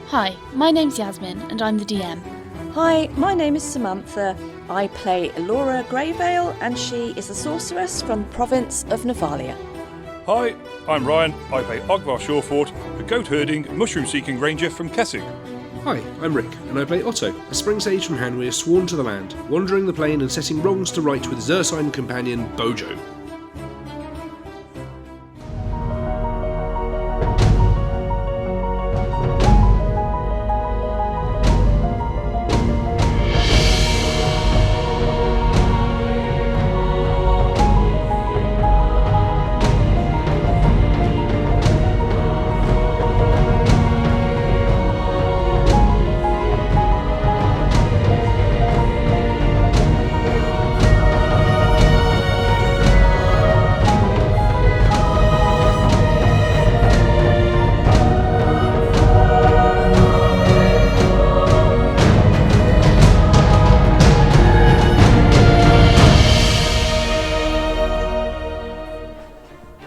Hi, my name's Yasmin and I'm the DM. Hi, my name is Samantha. I play Elora Greyvale and she is a sorceress from the province of Nephalia. Hi, I'm Ryan. I play Ogvar Shawfort, a goat-herding, mushroom-seeking ranger from Kessig. Hi, I'm Rick, and I play Otto, a spring sage from Hanweir sworn to the land, wandering the plain and setting wrongs to right with his ursine companion, Bojo.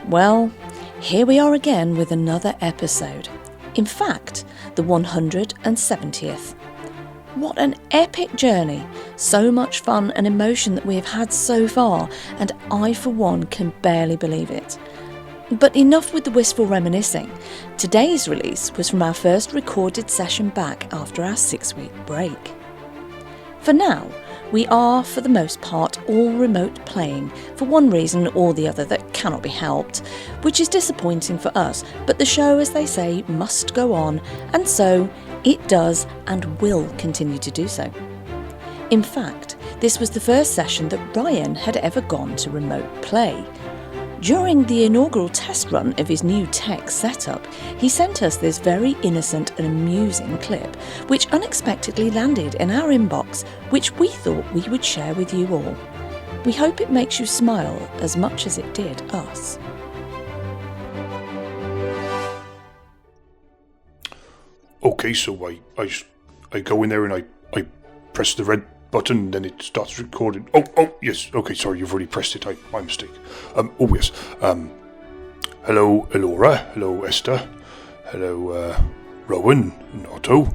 Well, here we are again with another episode. In fact, the 170th. What an epic journey! So much fun and emotion that we have had so far, and I for one can barely believe it. But enough with the wistful reminiscing. Today's release was from our first recorded session back after our 6-week break. For now, we are, for the most part, all remote playing, for one reason or the other that cannot be helped, which is disappointing for us, but the show, as they say, must go on, and so it does and will continue to do so. In fact, this was the first session that Ryan had ever gone to remote play. During the inaugural test run of his new tech setup, he sent us this very innocent and amusing clip, which unexpectedly landed in our inbox, which we thought we would share with you all. We hope it makes you smile as much as it did us. Okay, so I go in there and I press the red button, then it starts recording. Oh, yes. Okay, sorry, you've already pressed it. My mistake. Yes. Hello, Elora. Hello, Esther. Hello, Rowan and Otto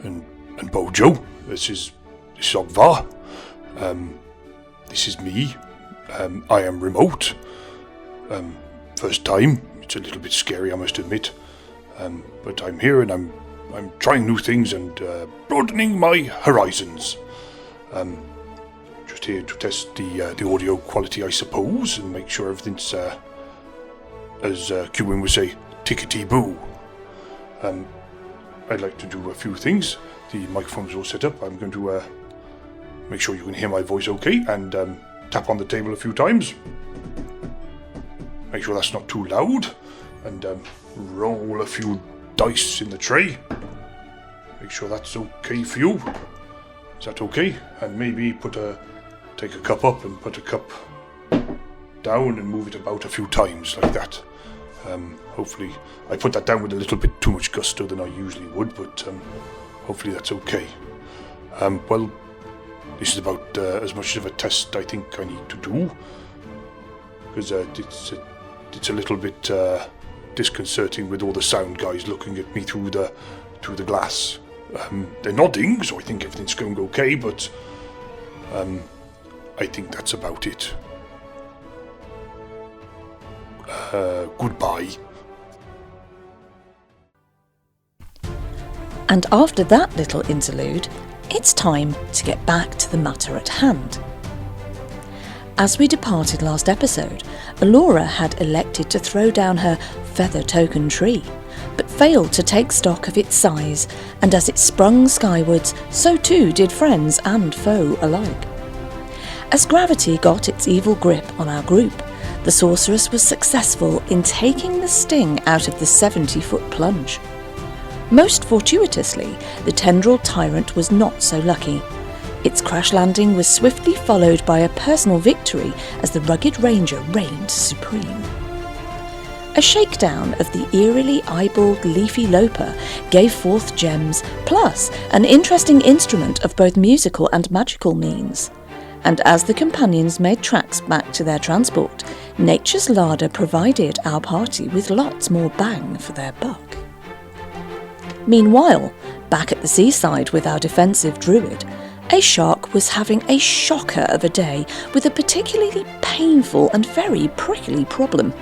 and Bojo. This is Ogvar. This is me. I am remote. First time. It's a little bit scary, I must admit. But I'm here and I'm trying new things and broadening my horizons. Just here to test the audio quality, I suppose, and make sure everything's, as Qwin would say, tickety-boo. I'd like to do a few things. The microphone's all set up. I'm going to make sure you can hear my voice okay, and tap on the table a few times. Make sure that's not too loud, and roll a few dice in the tray. Make sure that's okay for you. Is that okay? And maybe take a cup up and put a cup down and move it about a few times like that. Hopefully, I put that down with a little bit too much gusto than I usually would, but hopefully that's okay. Well, this is about as much of a test I think I need to do, because it's a little bit disconcerting with all the sound guys looking at me through the glass. They're nodding, so I think everything's going okay, but I think that's about it. Goodbye. And after that little interlude, it's time to get back to the matter at hand. As we departed last episode, Elora had elected to throw down her feather token tree, but failed to take stock of its size, and as it sprung skywards, so too did friends and foe alike. As gravity got its evil grip on our group, the sorceress was successful in taking the sting out of the 70-foot plunge. Most fortuitously, the tendril tyrant was not so lucky. Its crash landing was swiftly followed by a personal victory as the rugged ranger reigned supreme. A shakedown of the eerily eyeballed leafy loper gave forth gems, plus an interesting instrument of both musical and magical means. And as the companions made tracks back to their transport, nature's larder provided our party with lots more bang for their buck. Meanwhile, Back at the seaside with our defensive druid, a shark was having a shocker of a day with a particularly painful and very prickly problem.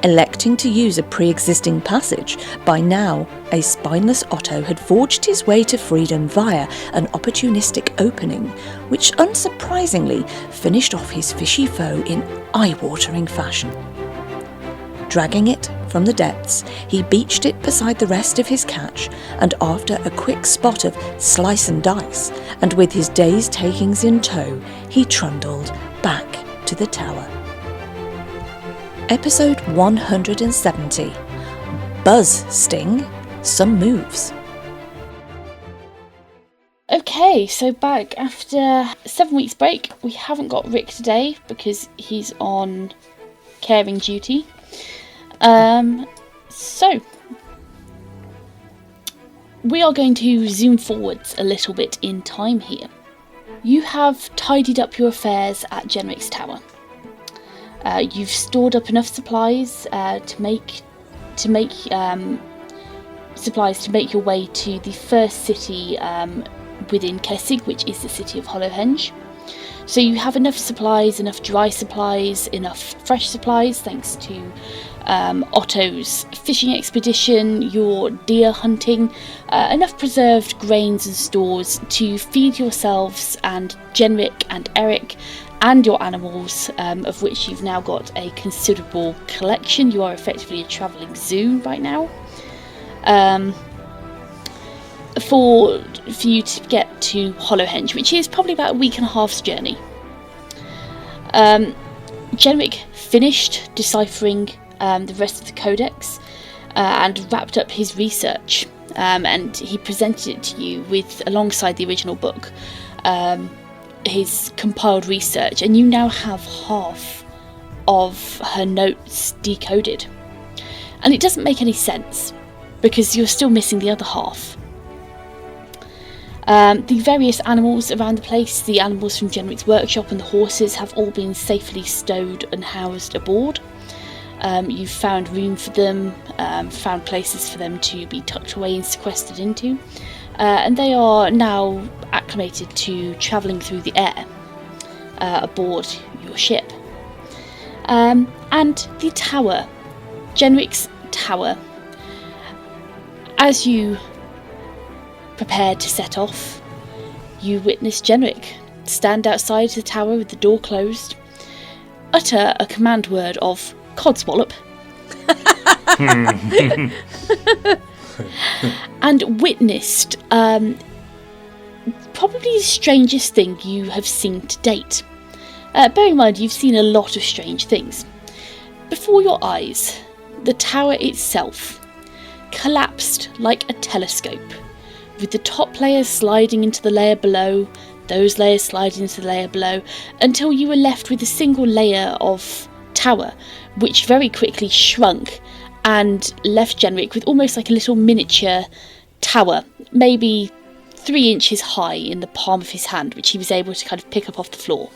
Electing to use a pre-existing passage, by now a spineless Otto had forged his way to freedom via an opportunistic opening, which unsurprisingly finished off his fishy foe in eye-watering fashion. Dragging it from the depths, he beached it beside the rest of his catch, and after a quick spot of slice and dice, and with his day's takings in tow, he trundled back to the tower. Episode 170. Buzz Sting, Some Moves. Okay, so back after 7 weeks break, we haven't got Rick today because he's on caring duty. So we are going to zoom forwards a little bit in time here. You have tidied up your affairs at Jenrick's tower. You've stored up enough supplies to make your way to the first city within Kessig, which is the city of Hollowhenge. So you have enough supplies, enough dry supplies, enough fresh supplies, thanks to Otto's fishing expedition, your deer hunting, enough preserved grains and stores to feed yourselves and Jenrick and Eric and your animals, of which you've now got a considerable collection. You are effectively a travelling zoo right now. For you to get to Hollowhenge, which is probably about a week and a half's journey. Jenrick finished deciphering the rest of the codex and wrapped up his research, and he presented it to you with, alongside the original book, his compiled research, and you now have half of her notes decoded. And it doesn't make any sense because you're still missing the other half. The various animals around the place, the animals from Jenrick's workshop and the horses, have all been safely stowed and housed aboard. You've found room for them, found places for them to be tucked away and sequestered into, and they are now acclimated to travelling through the air aboard your ship. And the tower, Jenrick's tower, as you prepared to set off, you witness Jenrick stand outside the tower with the door closed, utter a command word of codswallop, and witnessed probably the strangest thing you have seen to date. Bear in mind, you've seen a lot of strange things. Before your eyes, the tower itself collapsed like a telescope, with the top layers sliding into the layer below, those layers sliding into the layer below, until you were left with a single layer of tower, which very quickly shrunk and left Jenrick with almost like a little miniature tower, maybe 3 inches high in the palm of his hand, which he was able to kind of pick up off the floor,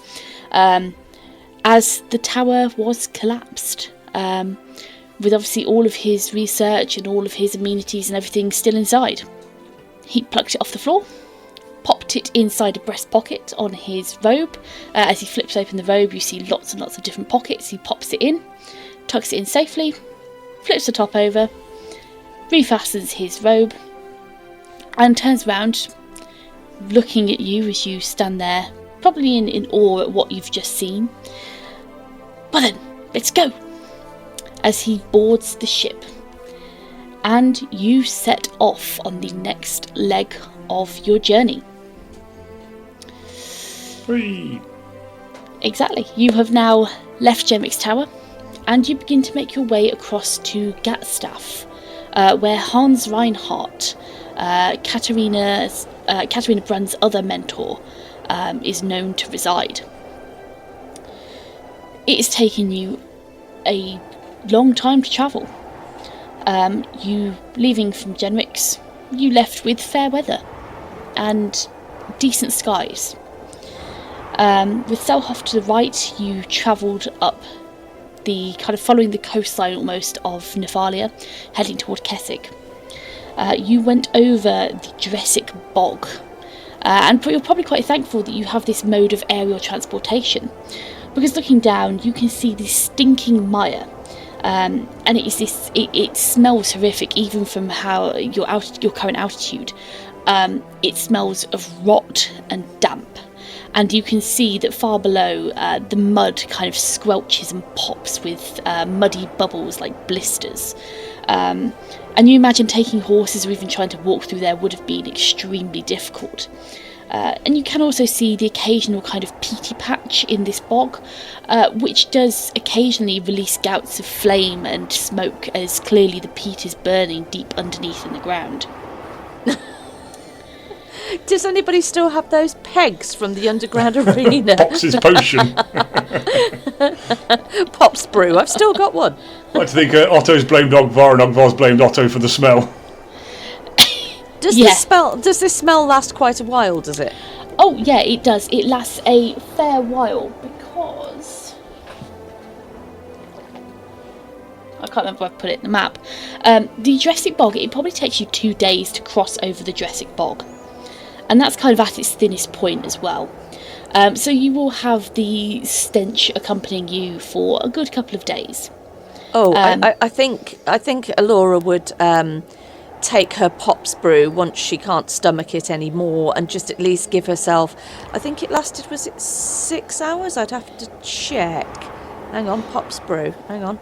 as the tower was collapsed, with obviously all of his research and all of his amenities and everything still inside. He plucked it off the floor, popped it inside a breast pocket on his robe. As he flips open the robe, you see lots and lots of different pockets. He pops it in, tucks it in safely, flips the top over, refastens his robe, and turns around, looking at you as you stand there, probably in awe at what you've just seen. Well then, let's go! As he boards the ship, and you set off on the next leg of your journey. Whee! Exactly. You have now left Jenrick's tower, and you begin to make your way across to Gatstaff, where Hans Reinhardt, Katarina Brunn's other mentor, is known to reside. It has taken you a long time to travel. You leaving from Jenrick's, you left with fair weather and decent skies. With Selhoff to the right, you travelled up the kind of following the coastline almost of Nephalia, heading toward Kessig. you went over the Jurassic Bog. And you're probably quite thankful that you have this mode of aerial transportation, because looking down you can see this stinking mire, and it smells horrific even from how your current altitude. It smells of rot and damp, and you can see that far below the mud kind of squelches and pops with muddy bubbles like blisters. And you imagine taking horses or even trying to walk through there would have been extremely difficult. And you can also see the occasional kind of peaty patch in this bog, which does occasionally release gouts of flame and smoke, as clearly the peat is burning deep underneath in the ground. Does anybody still have those pegs from the underground arena? Pops's potion. Pop's brew. I've still got one. I like to think Otto's blamed Ogvar and Ogvar's blamed Otto for the smell. Does this smell last quite a while, does it? Oh yeah, it does. It lasts a fair while, because I can't remember if I put it in the map. The Jurassic Bog, it probably takes you 2 days to cross over the Jurassic Bog. And that's kind of at its thinnest point as well. So you will have the stench accompanying you for a good couple of days. Oh, I think Alora would take her Pop's brew once she can't stomach it anymore, and just at least give herself. I think it lasted. Was it 6 hours? I'd have to check. Hang on, Pop's brew. Hang on.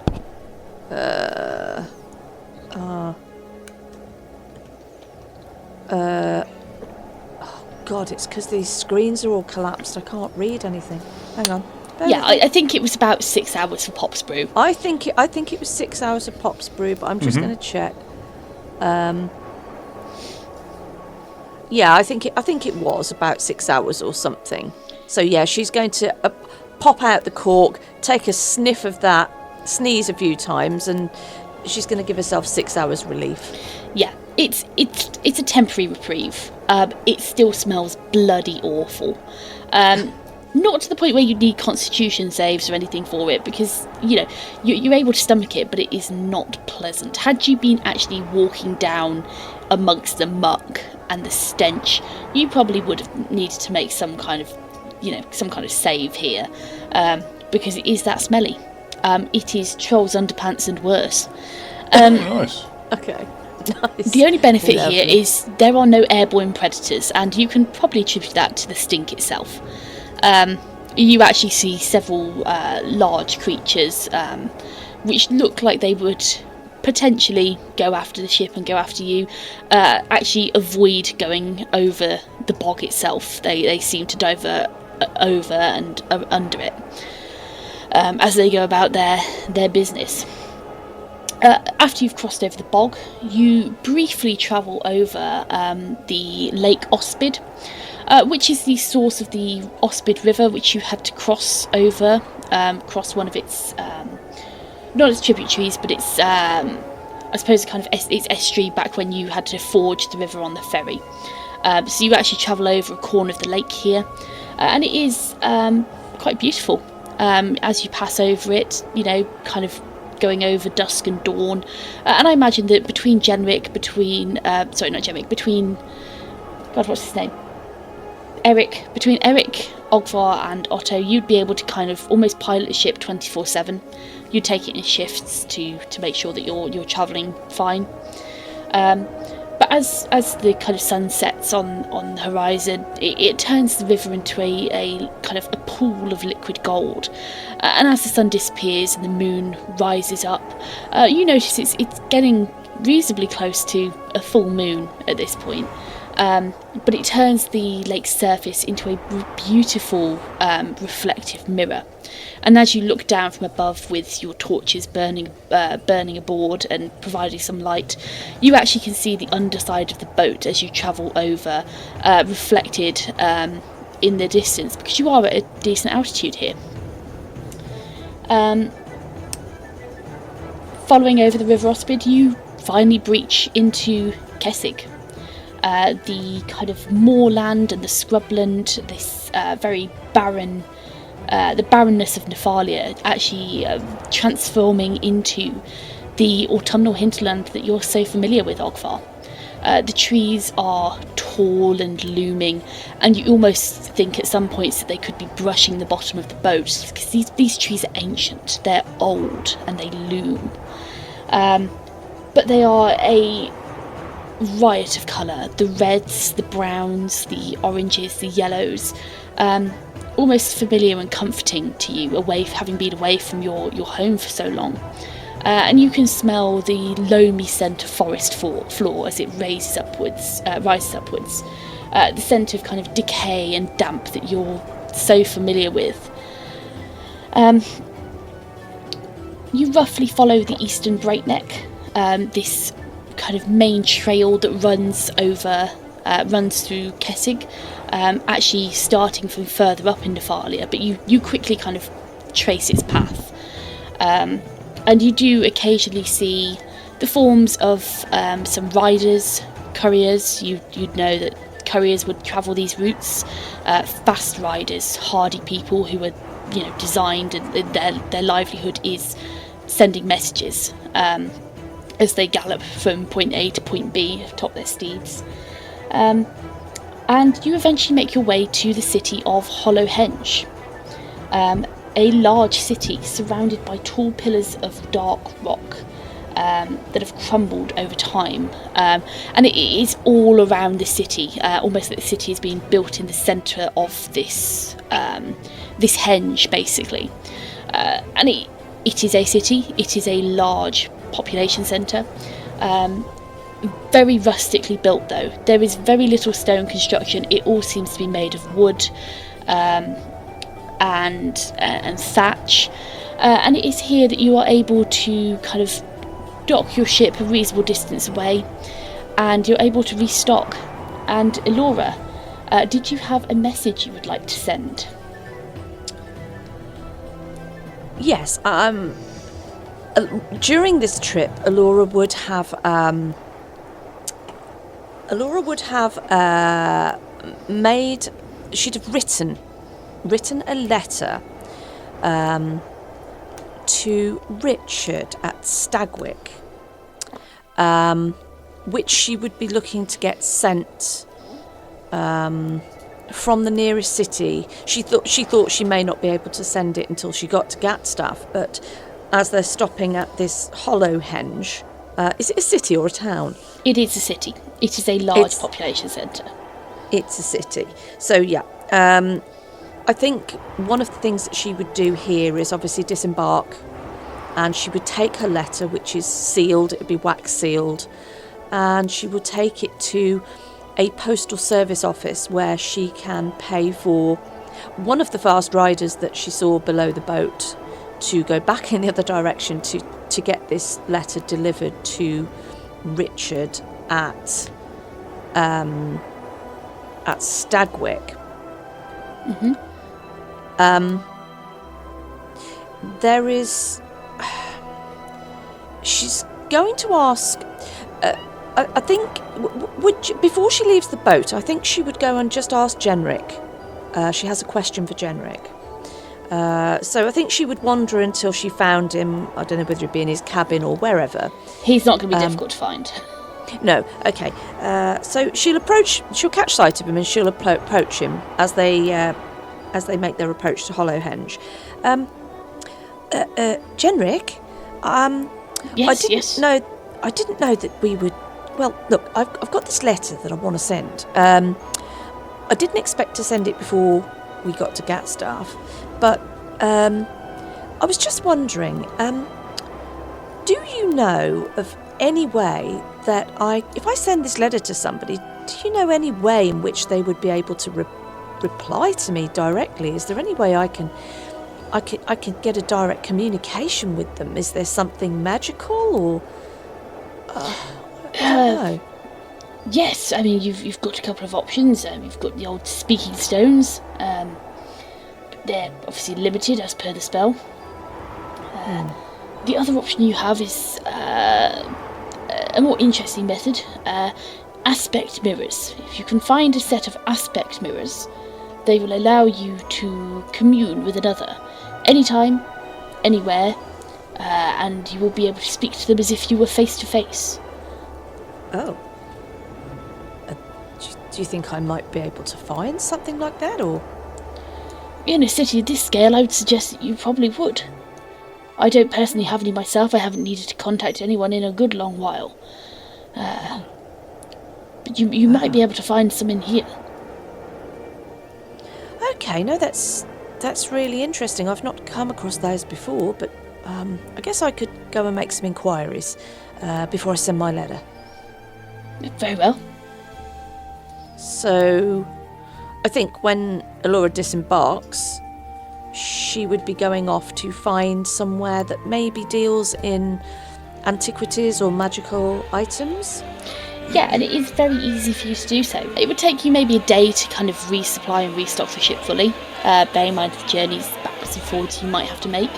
God, it's because these screens are all collapsed. I can't read anything. Hang on. I think it was about 6 hours for Pop's brew. I think it was 6 hours of Pop's brew, but I'm just going to check. I think it was about 6 hours or something. So yeah, she's going to pop out the cork, take a sniff of that, sneeze a few times, and she's going to give herself 6 hours relief. Yeah, it's a temporary reprieve. It still smells bloody awful. Not to the point where you need constitution saves or anything for it, because you're able to stomach it, but it is not pleasant. Had you been actually walking down amongst the muck and the stench, you probably would have needed to make some kind of save here, because it is that smelly. It is Troll's underpants and worse. Nice. Okay. Nice. The only benefit here is there are no airborne predators, and you can probably attribute that to the stink itself. You actually see several large creatures which look like they would potentially go after the ship and go after you, actually avoid going over the bog itself. They seem to divert over and under it as they go about their business. After you've crossed over the bog, you briefly travel over the Lake Ospid, which is the source of the Ospid River, which you had to cross over, cross one of its, not its tributaries, but its, I suppose, kind of its estuary back when you had to forge the river on the ferry. So you actually travel over a corner of the lake here, and it is quite beautiful. As you pass over it, kind of going over dusk and dawn, and I imagine that between Jenrick, between Eric, Ogvar and Otto, you'd be able to kind of almost pilot the ship 24/7. You'd take it in shifts to make sure that you're travelling fine. But as the kind of sun sets on the horizon, it turns the river into a kind of a pool of liquid gold. And as the sun disappears and the moon rises up, you notice it's getting reasonably close to a full moon at this point. But it turns the lake's surface into a beautiful reflective mirror. And as you look down from above with your torches burning aboard and providing some light, you actually can see the underside of the boat as you travel over, reflected in the distance, because you are at a decent altitude here. Following over the River Ospid, you finally breach into Kessig. The kind of moorland and the scrubland, this very barren, the barrenness of Nephalia, actually transforming into the autumnal hinterland that you're so familiar with, Ogvar. The trees are tall and looming, and you almost think at some points that they could be brushing the bottom of the boat, because these trees are ancient, they're old, and they loom. But they are a riot of colour. The reds, the browns, the oranges, the yellows, almost familiar and comforting to you, having been away from your home for so long. And you can smell the loamy scent of forest floor as it rises upwards. The scent of kind of decay and damp that you're so familiar with. You roughly follow the eastern breakneck, this kind of main trail that runs through Kessig, actually starting from further up in Nephalia, but you quickly kind of trace its path. And you do occasionally see the forms of some riders, couriers. You'd know that couriers would travel these routes, fast riders, hardy people who are, designed, and their livelihood is sending messages as they gallop from point A to point B atop their steeds. And you eventually make your way to the city of Hollowhenge. A large city surrounded by tall pillars of dark rock that have crumbled over time, and it is all around the city, almost like the city is being built in the centre of this henge, basically. And it is a city. It is a large population centre. Very rustically built, though. There is very little stone construction. It all seems to be made of wood and thatch, and it is here that you are able to kind of dock your ship a reasonable distance away, and you're able to restock. And Elora, did you have a message you would like to send? Yes. During this trip, Elora would have she'd have written a letter to Richard at Stagwick, which she would be looking to get sent from the nearest city. She thought she may not be able to send it until she got to Gatstaff, but as they're stopping at this Hollowhenge, is it a city or a town? It is a city. It is a large population centre. It's a city. So yeah, I think one of the things that she would do here is obviously disembark, and she would take her letter, which is sealed, it would be wax sealed, and she would take it to a postal service office where she can pay for one of the fast riders that she saw below the boat to go back in the other direction to get this letter delivered to Richard at Stagwick. Mm-hmm. There is. She's going to ask. I think before she leaves the boat, I think she would go and just ask Jenrick. She has a question for Jenrick. So I think she would wander until she found him. I don't know whether he'd be in his cabin or wherever. He's not going to be difficult to find. No, okay. So she'll catch sight of him, and she'll approach him as they make their approach to Hollowhenge. Jenrick, Yes. I didn't know that we would. Well, look, I've got this letter that I want to send. I didn't expect to send it before we got to Gatstaff, but I was just wondering, do you know of any way that if I send this letter to somebody, do you know any way in which they would be able to reply to me directly? Is there any way I can get a direct communication with them? Is there something magical, or I don't know. Yes, I mean you've got a couple of options. You've got the old speaking stones. They're obviously limited as per the spell. The other option you have is a more interesting method. Aspect mirrors. If you can find a set of aspect mirrors, they will allow you to commune with another anytime, anywhere, and you will be able to speak to them as if you were face to face. Oh. Do you think I might be able to find something like that, or...? In a city of this scale, I would suggest that you probably would. I don't personally have any myself. I haven't needed to contact anyone in a good long while. But you might be able to find some in here. Okay, no, that's really interesting. I've not come across those before, but I guess I could go and make some inquiries before I send my letter. Very well. So, I think when Allura disembarks, she would be going off to find somewhere that maybe deals in antiquities or magical items. Yeah, and it is very easy for you to do so. It would take you maybe a day to kind of resupply and restock the ship fully. Bear in mind the journeys backwards and forwards you might have to make.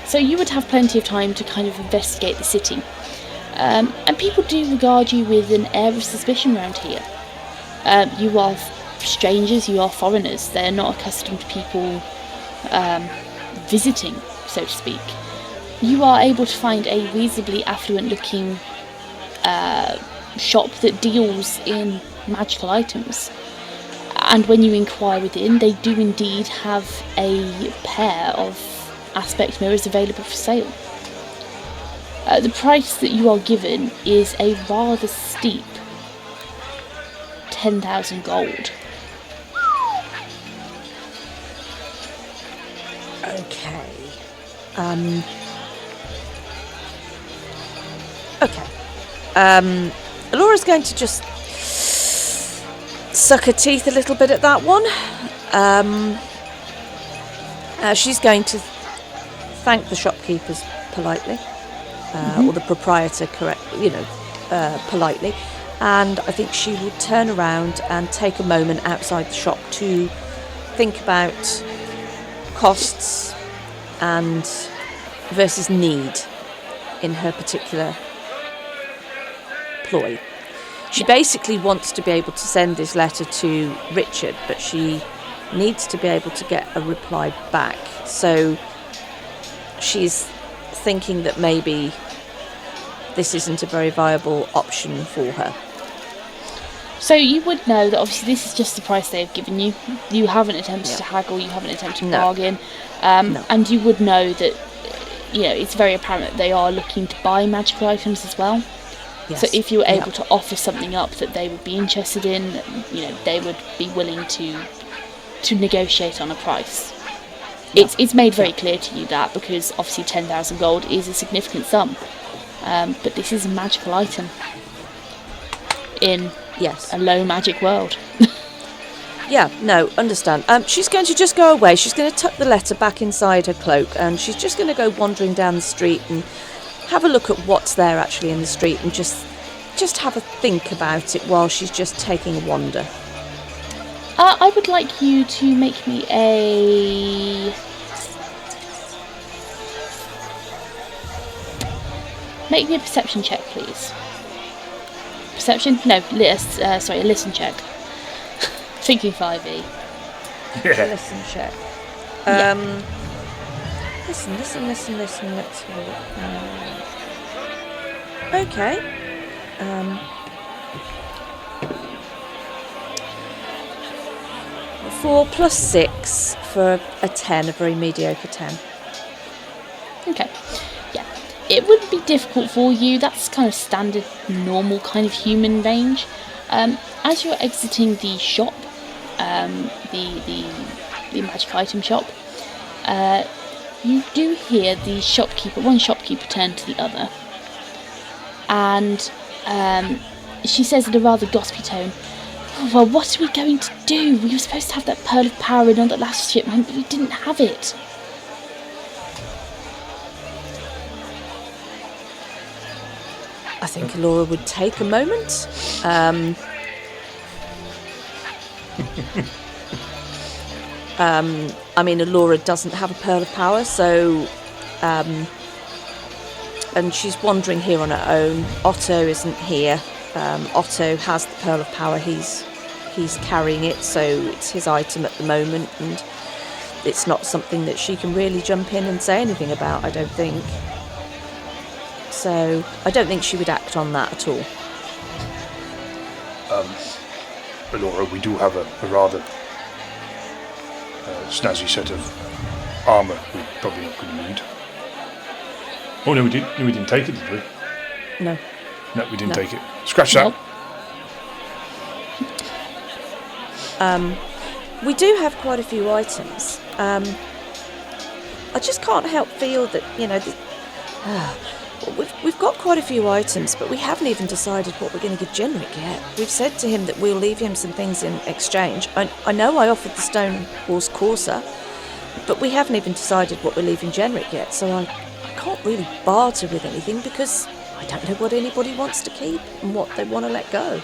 So you would have plenty of time to kind of investigate the city. And people do regard you with an air of suspicion around here. You are strangers, you are foreigners. They're not accustomed to people visiting, so to speak. You are able to find a reasonably affluent looking shop that deals in magical items. And when you inquire within, they do indeed have a pair of aspect mirrors available for sale. The price that you are given is a rather steep 10,000 gold. Okay. Allura's going to just suck her teeth a little bit at that one. She's going to thank the shopkeepers politely, or the proprietor, politely. And I think she will turn around and take a moment outside the shop to think about costs and versus need in her particular ploy. She basically wants to be able to send this letter to Richard, but she needs to be able to get a reply back. So she's thinking that maybe this isn't a very viable option for her. So you would know that obviously this is just the price they've given you. You haven't attempted to haggle, you haven't attempted to bargain. No. And you would know that, it's very apparent that they are looking to buy magical items as well. Yes. So if you were able to offer something up that they would be interested in, they would be willing to negotiate on a price. It's made very clear to you that, because obviously 10,000 gold is a significant sum. But this is a magical item in a low magic world. Understand. She's going to just go away. She's going to tuck the letter back inside her cloak, and she's just going to go wandering down the street and have a look at what's there actually in the street, and just have a think about it while she's just taking a wander. I would like you to make me a perception check, please. Perception? No, a listen check. Thinking 5e. Yeah. Listen check. Listen. Let's have a look. Okay. 4 plus 6 for a 10, a very mediocre 10. Okay. Yeah. It wouldn't be difficult for you. That's kind of standard, normal kind of human range. As you're exiting the shop, the magic item shop, you do hear one shopkeeper turn to the other, and she says in a rather gossipy tone, "Oh, well, what are we going to do? We were supposed to have that pearl of power in on the last shipment, but we didn't have it." I think Allura would take a moment. Allura doesn't have a pearl of power, so and she's wandering here on her own. Otto isn't here. Otto has the pearl of power. He's carrying it, so it's his item at the moment, and it's not something that she can really jump in and say anything about, I don't think. So I don't think she would act on that at all. Laura, we do have a rather snazzy set of armour we're probably not going to need. Oh, no, we didn't take it, did we? No. No, we didn't take it. Scratch that. Nope. We do have quite a few items. I just can't help feel that, we've got quite a few items, but we haven't even decided what we're going to give Jenrick yet. We've said to him that we'll leave him some things in exchange. I know I offered the Stone Horse Courser, but we haven't even decided what we're leaving Jenrick yet, so I can't really barter with anything because I don't know what anybody wants to keep and what they want to let go.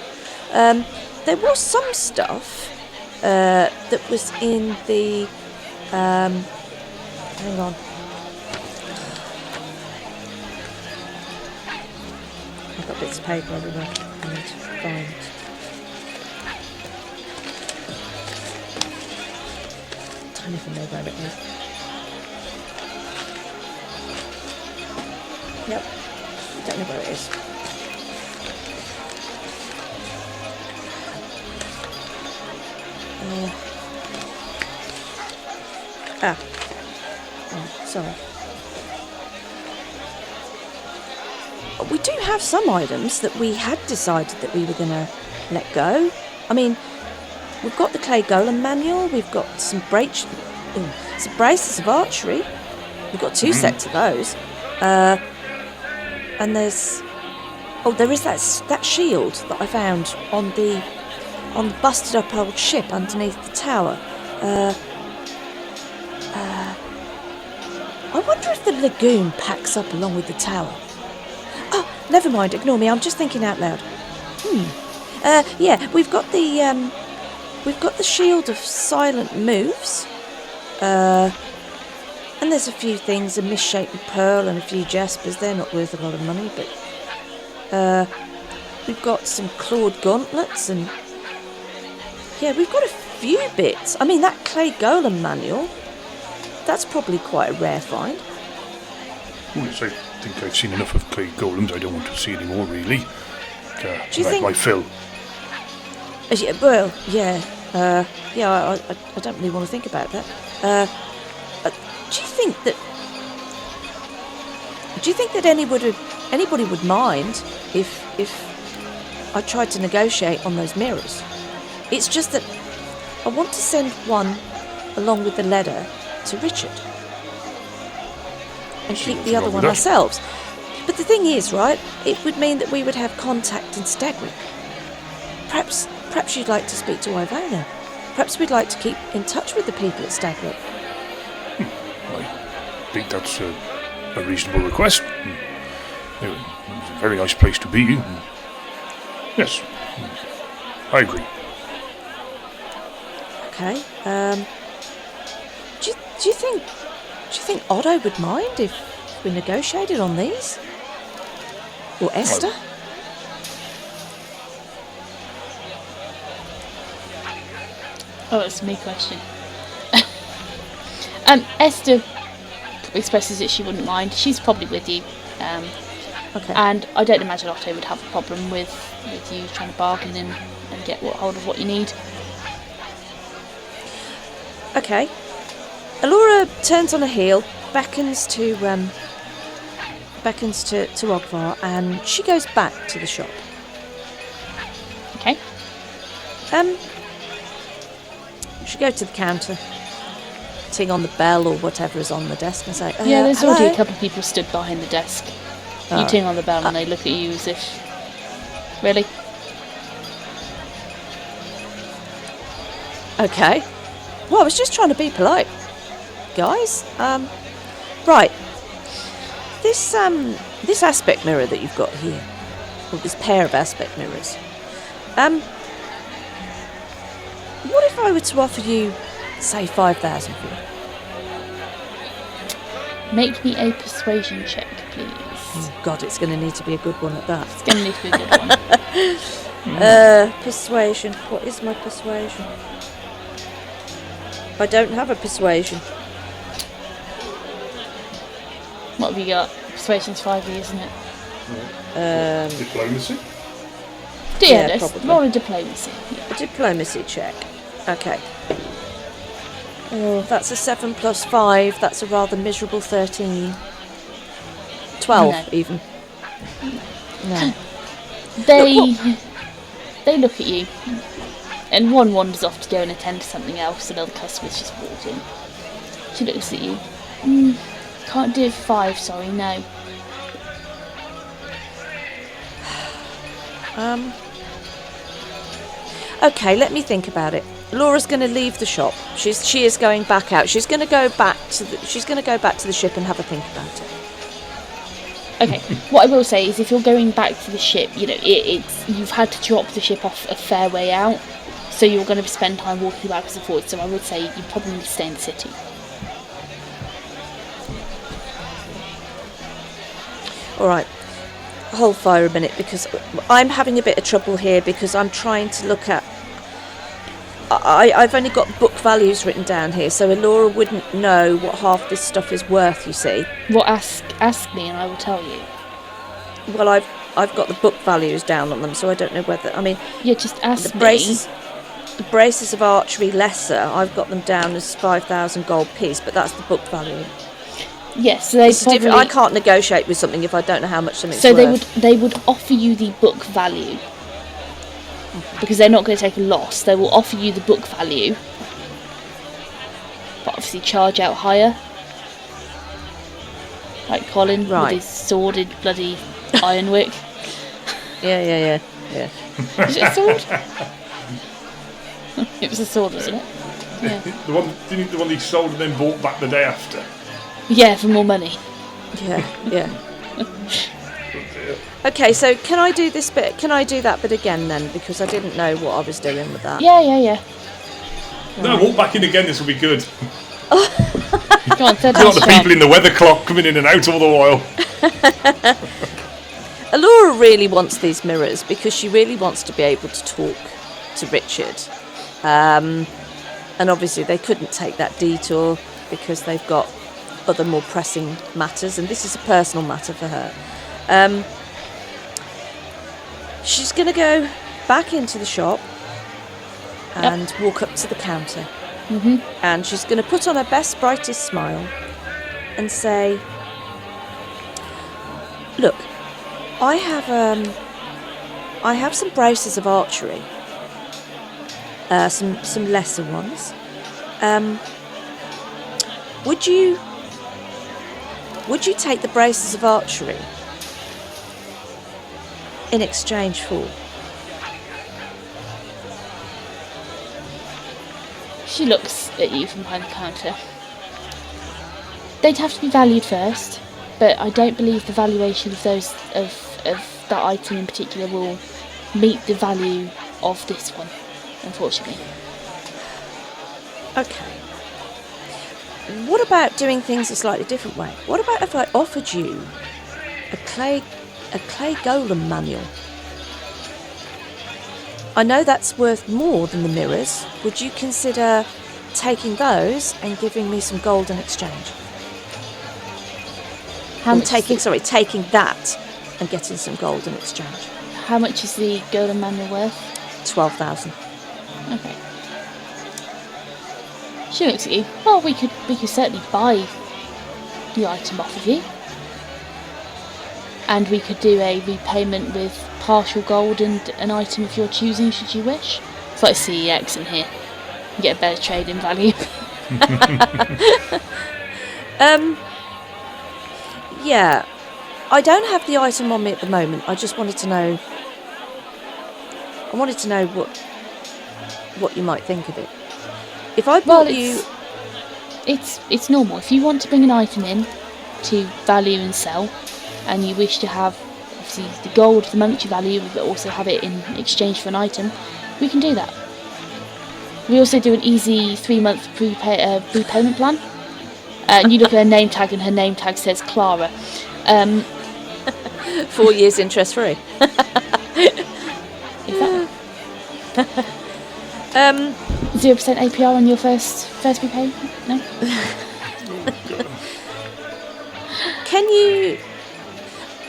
There was some stuff that was in the... hang on. I've got bits of paper everywhere I need to find. I don't even know where it is. Yep, don't know where it is. Oh, sorry. We do have some items that we had decided that we were going to let go. I mean, we've got the clay golem manual, we've got some braces of archery. We've got 2 sets of those. And there is that shield that I found on the busted up old ship underneath the tower. I wonder if the lagoon packs up along with the tower. Oh, never mind, ignore me, I'm just thinking out loud. Yeah, we've got the shield of silent moves. And there's a few things, a misshapen pearl and a few jaspers. They're not worth a lot of money, but we've got some clawed gauntlets and yeah, we've got a few bits. I mean, that clay golem manual, that's probably quite a rare find. Oh, yes, I think I've seen enough of clay golems. I don't want to see any more, really. Do you think... my fill. Yeah, well, yeah. I don't really want to think about that. Do you think that anybody would mind if I tried to negotiate on those mirrors? It's just that I want to send one along with the letter to Richard and keep the other one ourselves. But the thing is, right, it would mean that we would have contact in Stagwick. Perhaps you'd like to speak to Ivona. Perhaps we'd like to keep in touch with the people at Stagwick. I think that's a reasonable request. It's a very nice place to be. Yes, I agree. Okay. Do you think Otto would mind if we negotiated on these? Or Esther? Oh, it's me question. Esther expresses that she wouldn't mind. She's probably with you. Okay. And I don't imagine Otto would have a problem with you trying to bargain and get hold of what you need. Okay. Alora turns on her heel, beckons to Ogvar, and she goes back to the shop. Okay. She goes to the counter, ting on the bell or whatever is on the desk, and say, Yeah, there's hello? already a couple of people stood behind the desk. You ting on the bell and they look at you as if... Really? Okay. Well, I was just trying to be polite, guys. Right. This aspect mirror that you've got here, or this pair of aspect mirrors, what if I were to offer you, say, 5,000 for it? Make me a persuasion check, please. Oh, God, it's going to need to be a good one at that. It's going to need to be a good one. Persuasion. What is my persuasion? I don't have a persuasion. What have you got? Persuasion's 5e, isn't it? Diplomacy? Yeah, probably. roll a diplomacy. A diplomacy check. Okay. Oh, that's a 7 plus 5. That's a rather miserable 13. 12, No. even. No. They look at you, and one wanders off to go and attend to something else. Another customer's just walked in. She looks at you. Can't do it for 5, sorry, no. Okay, let me think about it. Laura's going to leave the shop. She is going back out. She's going to go back to the ship and have a think about it. Okay, what I will say is if you're going back to the ship, you know, you've had to drop the ship off a fair way out, so you're going to spend time walking backwards and forwards, so I would say you probably need to stay in the city. Alright, hold fire a minute, because I'm having a bit of trouble here, because I'm trying to look at... I've only got book values written down here, so Elora wouldn't know what half this stuff is worth, you see. Well, ask me and I will tell you. Well, I've got the book values down on them, so I don't know whether... I mean... Yeah, just ask the me. The braces of archery lesser, I've got them down as 5,000 gold piece, but that's the book value. Yes, so I can't negotiate with something if I don't know how much something's worth. So they would offer you the book value. Because they're not going to take a loss. They will offer you the book value. But obviously charge out higher. Like Colin with his sworded bloody ironwick. Yeah. Was it a sword? It was a sword, wasn't it? Yeah. The one he sold and then bought back the day after. Yeah, for more money. Yeah. Okay, so can I do this bit? Can I do that bit again then? Because I didn't know what I was doing with that. Yeah. No, walk back in again. This will be good. Go on, third You're not the people in the weather clock coming in and out all the while. Elora really wants these mirrors because she really wants to be able to talk to Richard. And obviously they couldn't take that detour because they've got other more pressing matters, and this is a personal matter for her. She's going to go back into the shop and walk up to the counter. Mm-hmm. And she's going to put on her best, brightest smile and say, "Look, I have some braces of archery, some lesser ones. Would you take the braces of archery in exchange for?" She looks at you from behind the counter. They'd have to be valued first, but I don't believe the valuation of those of that item in particular will meet the value of this one, unfortunately. Okay. What about doing things a slightly different way? What about if I offered you a clay golem manual? I know that's worth more than the mirrors. Would you consider taking those and giving me some gold in exchange? Taking that and getting some gold in exchange. How much is the golden manual worth? 12,000. Okay. She looks at you. Well, we could certainly buy the item off of you. And we could do a repayment with partial gold and an item if you're choosing, should you wish. It's like CEX in here. You get a better trade in value. Yeah. I don't have the item on me at the moment. I just wanted to know... what you might think of it. If I bought you... It's normal. If you want to bring an item in to value and sell, and you wish to have obviously the gold, the monetary value, but also have it in exchange for an item, we can do that. We also do an easy 3-month prepayment plan. And you look at her name tag, and her name tag says Clara. 4 years interest free. Exactly. 0% APR on your first prepay? No? Can you...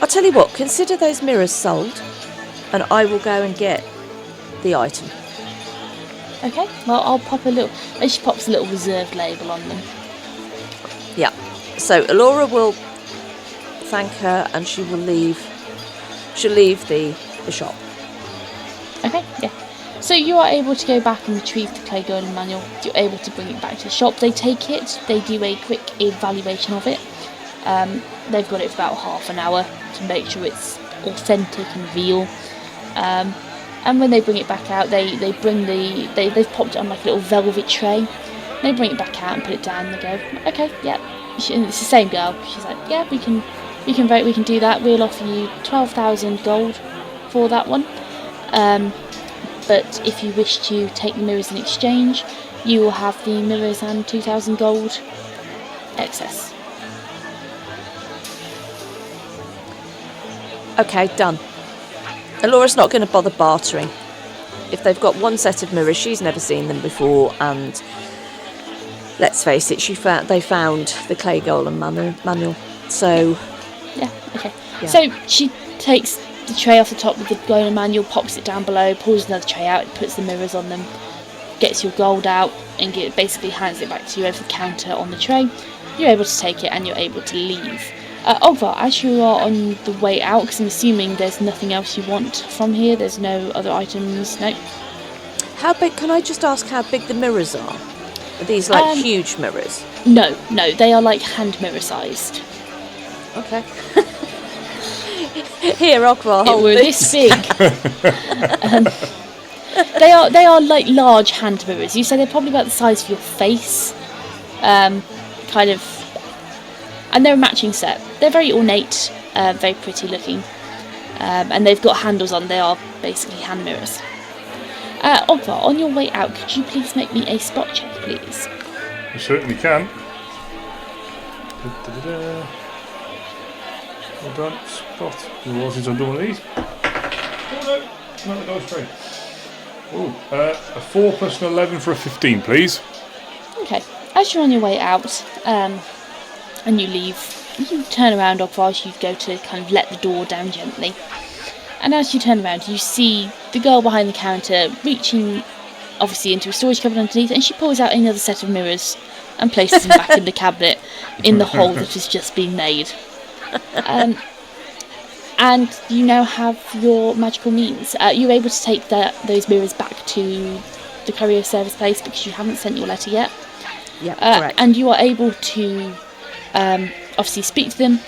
I'll tell you what, consider those mirrors sold. and I will go and get the item. Okay, well, I'll pop a little... And she pops a little reserved label on them. Yeah. So Alora will thank her, and she will leave. She'll leave the shop. Okay, yeah. So you are able to go back and retrieve the clay golem manual. You're able to bring it back to the shop. They take it. They do a quick evaluation of it. They've got it for about half an hour to make sure it's authentic and real. And when they bring it back out, they've popped it on like a little velvet tray. They bring it back out and put it down. And they go, okay, yeah. And it's the same girl. She's like, yeah, we can vote. We can do that. We'll offer you 12,000 gold for that one. But if you wish to take the mirrors in exchange, you will have the mirrors and 2,000 gold excess. Okay, done. Alora's not going to bother bartering. If they've got one set of mirrors, she's never seen them before, and let's face it, they found the clay golem manual. So yeah, okay. Yeah. So she takes the tray off the top with the golem manual, pops it down below, pulls another tray out, puts the mirrors on them, gets your gold out, and basically hands it back to you over the counter on the tray. You're able to take it and you're able to leave. Ogvar, as you are on the way out, because I'm assuming there's nothing else you want from here, there's no other items, no? how big, can I just ask how big the mirrors are? Are these like huge mirrors? No, they are like hand mirror sized. Okay. Here, Ogvar, It hold were this big. They are like large hand mirrors. You say they're probably about the size of your face, kind of. And they're a matching set. They're very ornate, very pretty looking, and they've got handles on. They are basically hand mirrors. Ogvar, on your way out, could you please make me a spot check, please? You certainly can. Hold on, spot. Since I'm doing these. Oh no, not the dice tray. Oh, a 4 plus an 11 for a 15, please. Okay. As you're on your way out, and you leave, you turn around, Ogvar, as you go to kind of let the door down gently. And as you turn around, you see the girl behind the counter reaching, obviously, into a storage cupboard underneath, and she pulls out another set of mirrors and places them back in the cabinet in the hole that has just been made. And you now have your magical means. You're able to take those mirrors back to the courier service place because you haven't sent your letter yet. Yeah, correct. And you are able to obviously speak to them.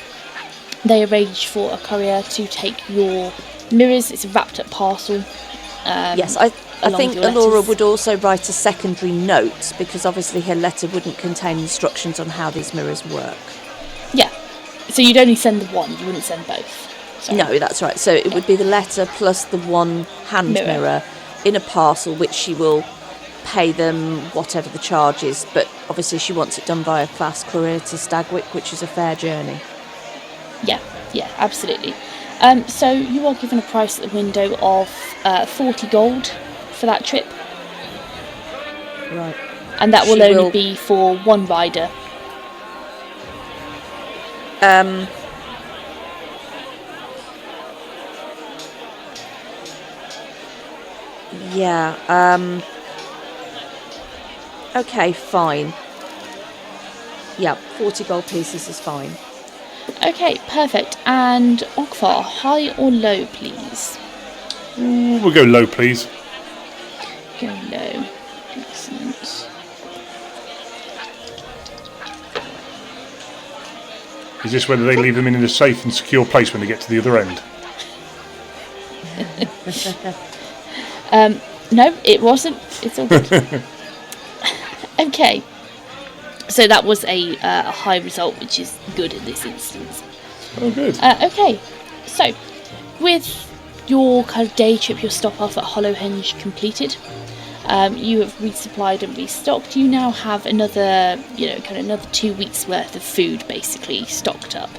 They arrange for a courier to take your mirrors. It's a wrapped up parcel. Yes, I think Alora would also write a secondary note because obviously her letter wouldn't contain instructions on how these mirrors work. Yeah, so you'd only send the one, you wouldn't send both. Sorry. No, that's right. So it would be the letter plus the one hand mirror in a parcel, which she will pay them whatever the charge is. But obviously she wants it done via fast courier to Stagwick, which is a fair journey. Yeah, absolutely. So you are given a price at the window of 40 gold for that trip. Right. And that will only be for one rider. Yeah. Okay, fine. Yeah, 40 gold pieces is fine. Okay, perfect. And Ogvar, high or low, please? We'll go low, please. Go low. Excellent. Is this whether they leave them in a safe and secure place when they get to the other end? No, it wasn't. It's all good. Okay. So that was a high result, which is good in this instance. Oh, good. Okay, so with your kind of day trip, your stop off at Hollowhenge completed, you have resupplied and restocked. You now have another 2 weeks worth of food basically stocked up,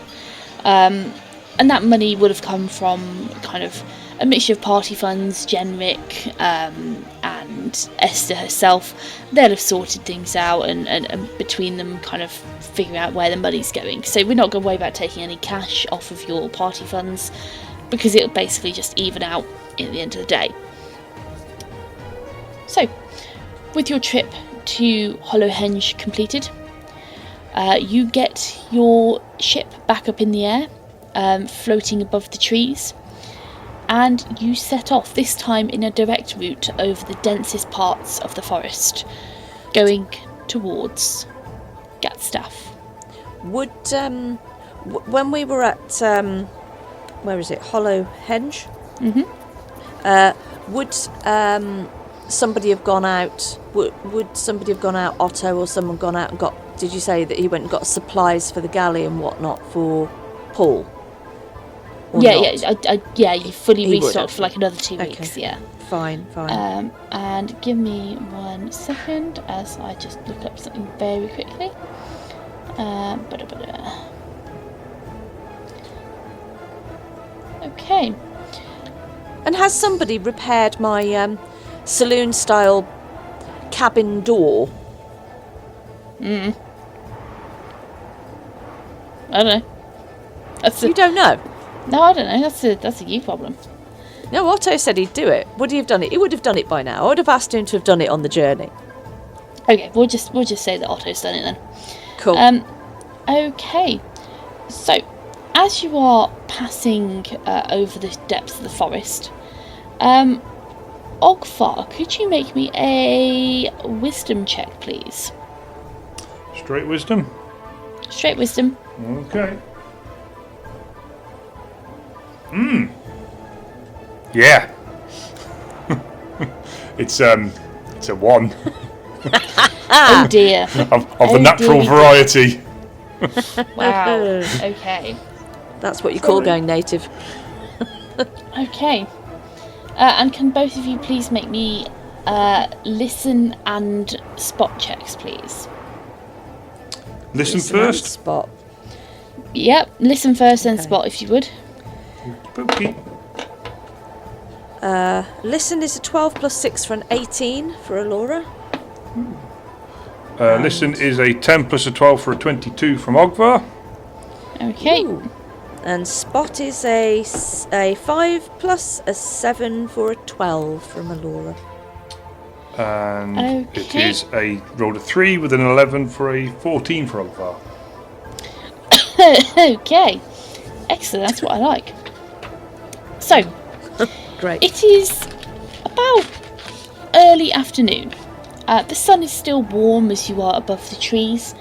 and that money would have come from kind of a mixture of party funds, Jenrick, and Esther herself. They'll have sorted things out and between them kind of figure out where the money's going. So we're not going to worry about taking any cash off of your party funds because it'll basically just even out at the end of the day. So, with your trip to Hollowhenge completed, you get your ship back up in the air, floating above the trees, and you set off, this time in a direct route over the densest parts of the forest, going towards Gatstaff. Would when we were at where is it, Hollowhenge? Would somebody have gone out? Would somebody have gone out? Otto or someone gone out and got? Did you say that he went and got supplies for the galley and whatnot for Paul? Or not? Yeah. You fully He would restocked have. for like another 2 Okay. weeks. Yeah. Fine. And give me 1 second as I just look up something very quickly. Okay. And has somebody repaired my saloon-style cabin door? I don't know. You don't know? No, I don't know. That's a you problem. No, Otto said he'd do it. Would he have done it? He would have done it by now. I would have asked him to have done it on the journey. Okay, we'll just say that Otto's done it then. Cool. Okay. So, as you are passing over the depths of the forest, Ogvar, could you make me a wisdom check, please? Straight wisdom. Straight wisdom. Okay. Yeah. It's a 1 Oh dear. of Oh, the natural dear. variety. Wow. Okay. That's what you call going native. Okay. And can both of you please make me listen and spot checks, please? Listen Listen and first. Spot. Yep. Listen first, then Okay. spot if you would. Spooky. Listen is a 12 plus 6 for an 18 for Alora. Listen is a 10 plus a 12 for a 22 from Ogvar. Okay. Ooh. And spot is a 5 plus a 7 for a 12 from Alora. And it Okay. is rolled a 3 with an 11 for a 14 for Ogvar. Okay. Excellent. That's what I like. So, Great. it is about early afternoon. The sun is still warm as you are above the trees.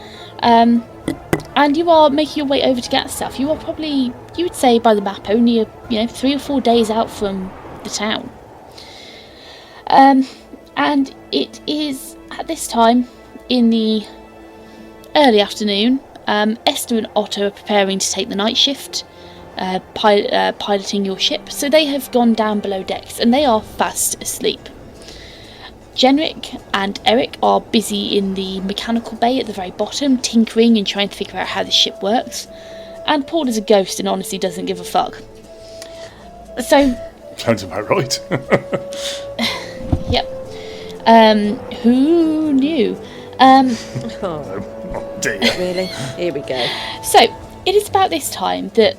And you are making your way over to Gatstaff. You are probably, you would say by the map, only 3 or 4 days out from the town. And it is at this time in the early afternoon. Esther and Otto are preparing to take the night shift, piloting your ship. So they have gone down below decks and they are fast asleep. Jenrick and Eric are busy in the mechanical bay at the very bottom, tinkering and trying to figure out how the ship works. And Paul is a ghost and honestly doesn't give a fuck. So, Sounds about right. yep. Who knew? Oh dear. Really? Here we go. So, it is about this time that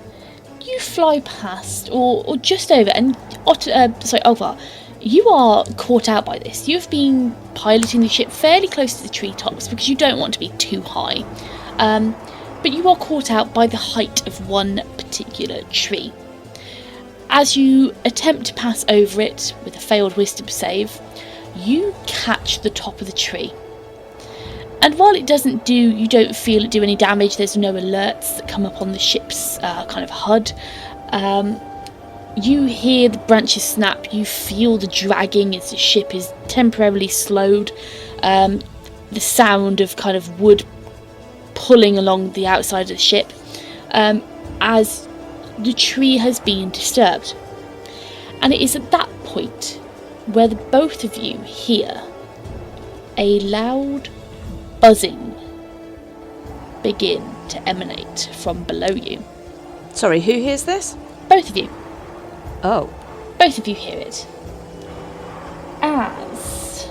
you fly past, or just over, and Ogvar, you are caught out by this. You've been piloting the ship fairly close to the treetops because you don't want to be too high. But you are caught out by the height of one particular tree. As you attempt to pass over it with a failed wisdom save, you catch the top of the tree. And while it doesn't you don't feel it do any damage, there's no alerts that come up on the ship's kind of HUD. You hear the branches snap, you feel the dragging as the ship is temporarily slowed. The sound of kind of wood pulling along the outside of the ship as the tree has been disturbed. And it is at that point where the both of you hear a loud buzzing begin to emanate from below you. Sorry, who hears this? Both of you. Oh. Both of you hear it. As...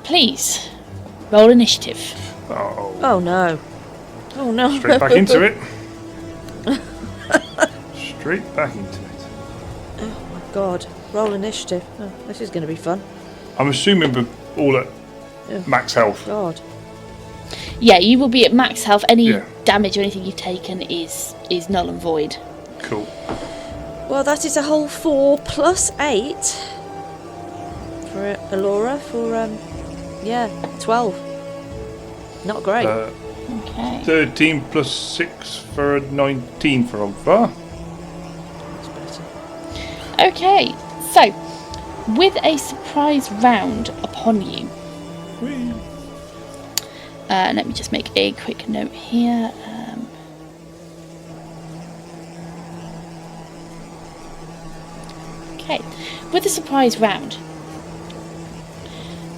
Please, roll initiative. Oh no. Oh no. Straight back into it. Straight back into it. Oh my god. Roll initiative. Oh, this is going to be fun. I'm assuming we're all at max health. God. Yeah, you will be at max health. Any Yeah. damage or anything you've taken is null and void. Cool. Well, that is a whole 4 plus 8 for Alora for 12. Not great. Okay. 13 plus 6 for 19 for Ogvar. That's better. Okay, so with a surprise round upon you, let me just make a quick note here. Okay, with the surprise round,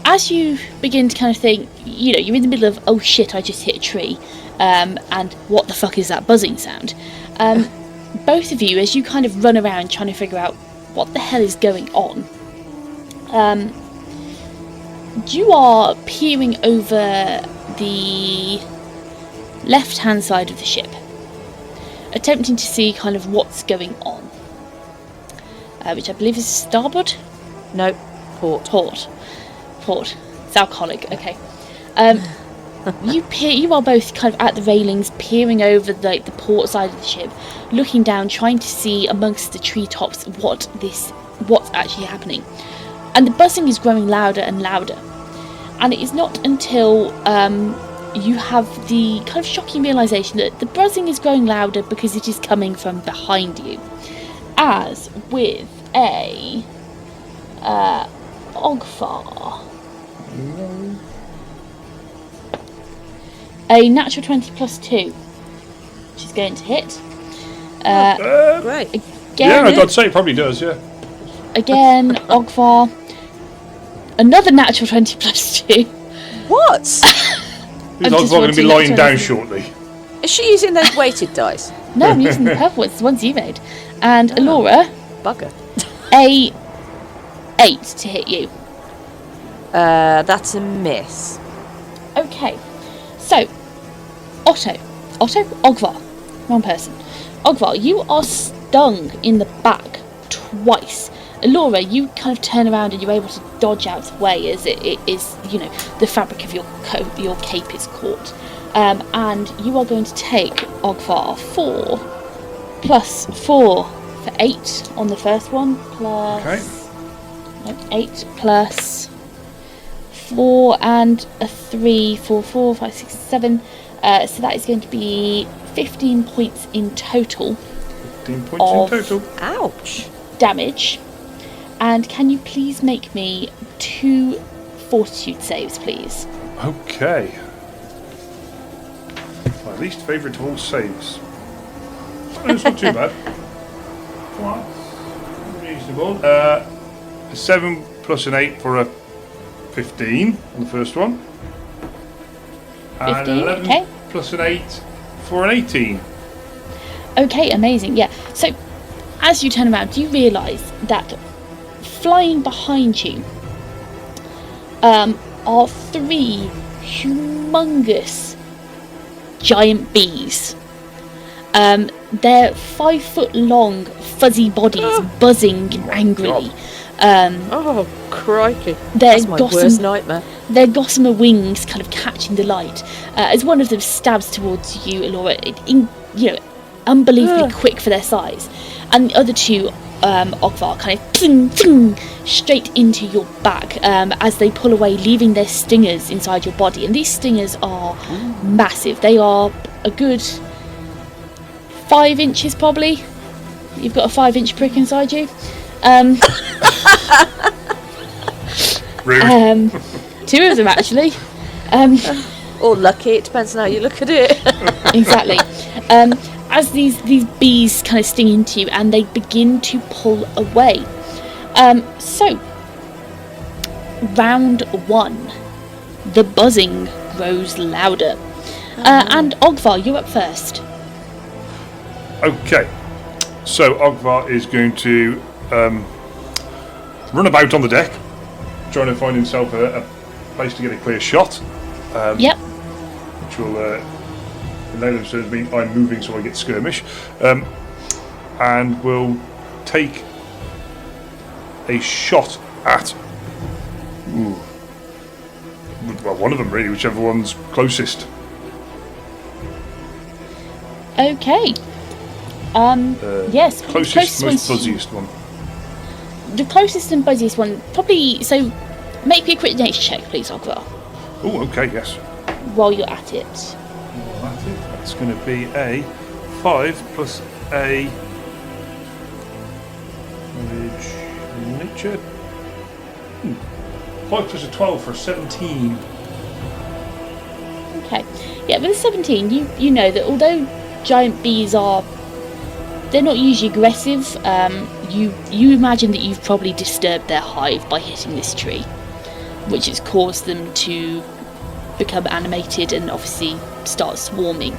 as you begin to kind of think, you know, you're in the middle of, oh shit, I just hit a tree, and what the fuck is that buzzing sound? Both of you, as you kind of run around trying to figure out what the hell is going on, you are peering over the left-hand side of the ship, attempting to see kind of what's going on, which I believe is starboard? No, port. Port. It's alcoholic, okay. You are both kind of at the railings, peering over the port side of the ship, looking down, trying to see amongst the treetops what's actually happening. And the buzzing is growing louder and louder. And it is not until you have the kind of shocking realisation that the buzzing is growing louder because it is coming from behind you. As with a Ogfar. A natural 20 plus 2, which is going to hit. Great. Again, I'd say it probably does, yeah. Again, Ogvar. Another natural 20 plus 2. What? Is I'm just Ogvar going to be wanting lying that down 20. shortly? Is she using those weighted dice? No, I'm using the purple ones, the ones you made. And Alora, Bugger. a 8 to hit you. That's a miss. Okay, so Otto, Ogvar, wrong person. Ogvar, you are stung in the back twice. Alora, you kind of turn around and you're able to dodge out of the way as it is, you know, the fabric of your cape is caught. And you are going to take Ogvar 4 plus 4 for 8 on the first one, plus 8 plus 4 and a 3, 4, 4, 5, 6, 7. So that is going to be 15 points in total. 15 points in total. Ouch. Damage. And can you please make me 2 fortitude saves, please? Okay. My least favourite of all saves. It's not too bad. Reasonable. A 7 plus an 8 for a 15 on the first one. And 15, 11 okay. plus an 8 for an 18. Okay, amazing, yeah. So, as you turn around, you realise that flying behind you are 3 humongous giant bees. They're 5 foot long, fuzzy bodies buzzing angrily. Oh, crikey. Their That's my worst nightmare. Their gossamer wings kind of catching the light as one of them stabs towards you, Alora. Unbelievably quick for their size, and the other two, Ogvar, kind of ping, ping, straight into your back as they pull away, leaving their stingers inside your body. And these stingers are massive. They are a good 5 inches, probably. You've got a 5-inch prick inside you. Rude. 2 of them actually. Or lucky, it depends on how you look at it. Exactly. As these bees kind of sting into you and they begin to pull away. So, round 1. The buzzing grows louder. And Ogvar, you're up first. Okay. So Ogvar is going to run about on the deck, trying to find himself a place to get a clear shot. Yep. Which will, in layman's terms, mean I'm moving so I get skirmish. And we'll take a shot at... Ooh. Well, one of them really, whichever one's closest. Okay. Yes. Closest, most buzziest one. The closest and buzziest one, probably. So, make me a crit nature check, please, Ogvar. Oh, okay, yes. While you're at it. That's going to be a 5 plus a nature. 5 plus a 12 for a 17. Okay. Yeah, with a 17, you know that although giant bees they're not usually aggressive, you imagine that you've probably disturbed their hive by hitting this tree, which has caused them to become animated and obviously start swarming.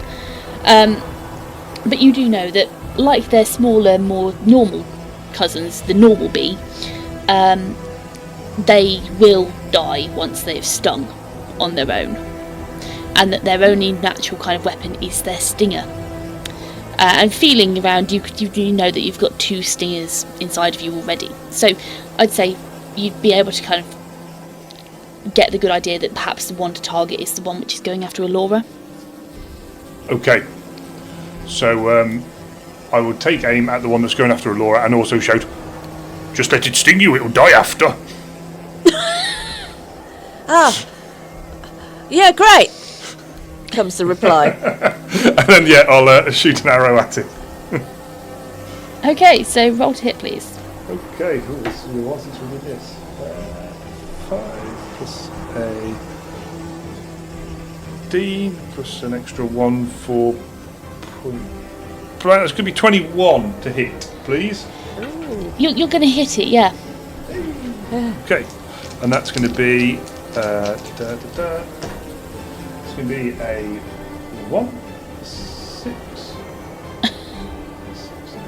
But you do know that, like their smaller, more normal cousins, the normal bee, they will die once they've stung on their own, and that their only natural kind of weapon is their stinger. And feeling around, you know that you've got 2 stingers inside of you already. So I'd say you'd be able to kind of get the good idea that perhaps the one to target is the one which is going after Allura. Okay. So I would take aim at the one that's going after Allura and also shout, "Just let it sting you, it'll die after." Yeah, great, comes the reply. And then, yeah, I'll shoot an arrow at it. Okay, so roll to hit, please. Okay, let's see what is with this. 5 plus a D plus an extra 1 for... That's going to be 21 to hit, please. You're going to hit it, yeah. Okay, and that's going to be... It's going to be a 1, 6,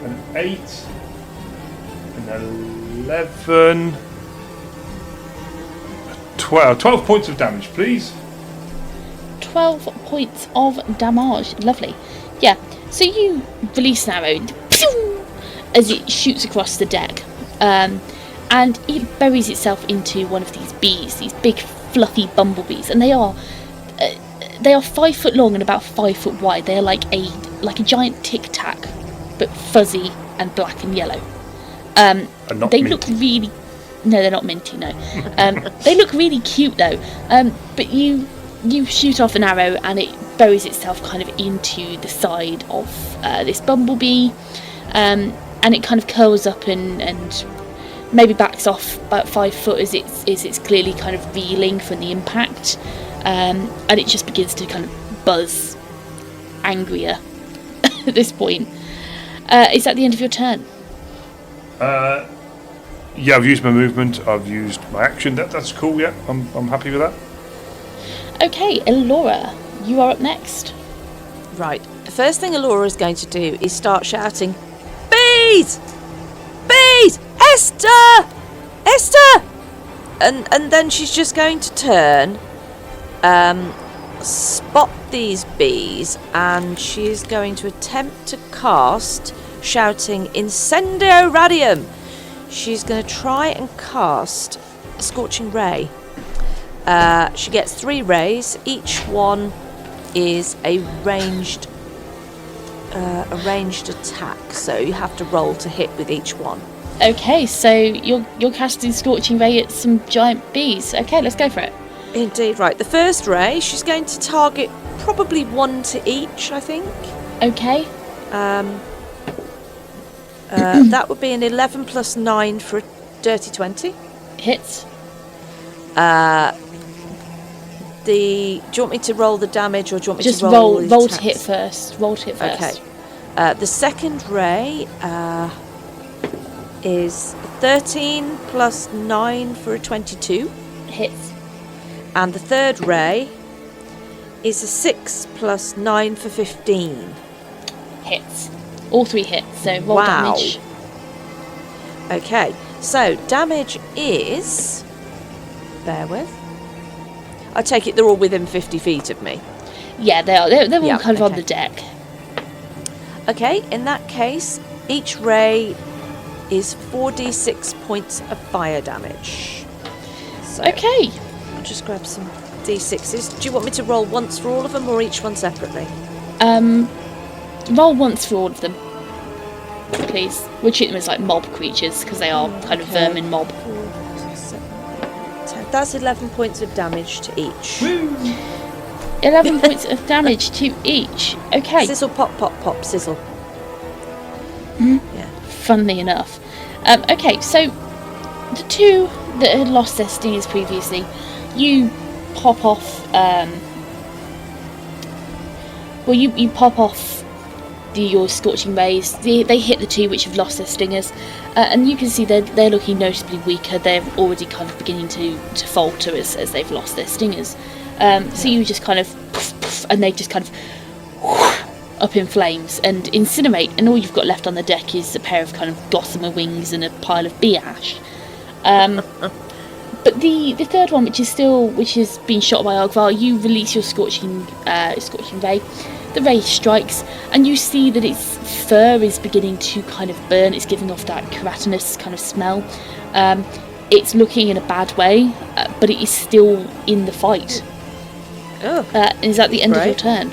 an 8, an 11, 12 points of damage, please. 12 points of damage. Lovely. Yeah, so you release an arrow as it shoots across the deck. And it buries itself into one of these bees, these big fluffy bumblebees, and they are 5 foot long and about 5 foot wide. They are like a giant tic tac, but fuzzy and black and yellow. And not they minty. look really... No, they're not minty, no. They look really cute though. But you shoot off an arrow and it buries itself kind of into the side of this bumblebee, and it kind of curls up and maybe backs off about 5 foot as it's clearly kind of reeling from the impact, and it just begins to kind of buzz angrier at this point. Is that the end of your turn? Yeah, I've used my movement, I've used my action. That's cool, yeah, I'm happy with that. Okay, Allura, you are up next. Right, the first thing Allura's going to do is start shouting, "Bees! Bees! Esther! Esther!" And then she's just going to turn, spot these bees, and she is going to attempt to cast, shouting, "Incendio Radium!" She's going to try and cast a Scorching Ray. She gets 3 rays. Each one is a ranged attack, so you have to roll to hit with each one. Okay, so you're casting Scorching Ray at some giant bees. Okay, let's go for it. Indeed, right. The first ray, she's going to target probably 1 to each, I think. Okay. That would be an 11 plus 9 for a dirty 20. Hits. Do you want me to roll the damage, or do you want me Just to roll the roll to attacks? hit first. Roll to hit first. Okay. The second ray is 13 plus 9 for a 22. Hits. And the third ray is a 6 plus 9 for 15. Hits. All 3 hits, so roll Wow. damage. Okay, so damage is... Bear with. I take it they're all within 50 feet of me. Yeah, they are. They're all Yeah, kind of on okay. the deck. Okay, in that case, each ray is 4d6 points of fire damage. So Okay. I'll just grab some d6s. Do you want me to roll once for all of them or each one separately? Roll once for all of them, please. We'll treat them as like mob creatures because they are kind of Okay. vermin mob. 4, 7, 8, 10. That's 11 points of damage to each. 11 points of damage to each. Okay. Sizzle, pop, pop, pop, sizzle. Yeah. Funnily enough. Okay, so the two that had lost their stingers previously, you pop off. You pop off your scorching rays. They hit the two which have lost their stingers, and you can see they're looking noticeably weaker. They're already kind of beginning to falter as they've lost their stingers. So you just kind of poof, poof, and they just kind of up in flames and incinerate, and all you've got left on the deck is a pair of kind of gossamer wings and a pile of bee ash. But the third one, which has been shot by Ogvar, you release your scorching ray. The ray strikes, and you see that its fur is beginning to kind of burn. It's giving off that keratinous kind of smell. It's looking in a bad way, but it is still in the fight. Oh, Is that the end of your Great. turn?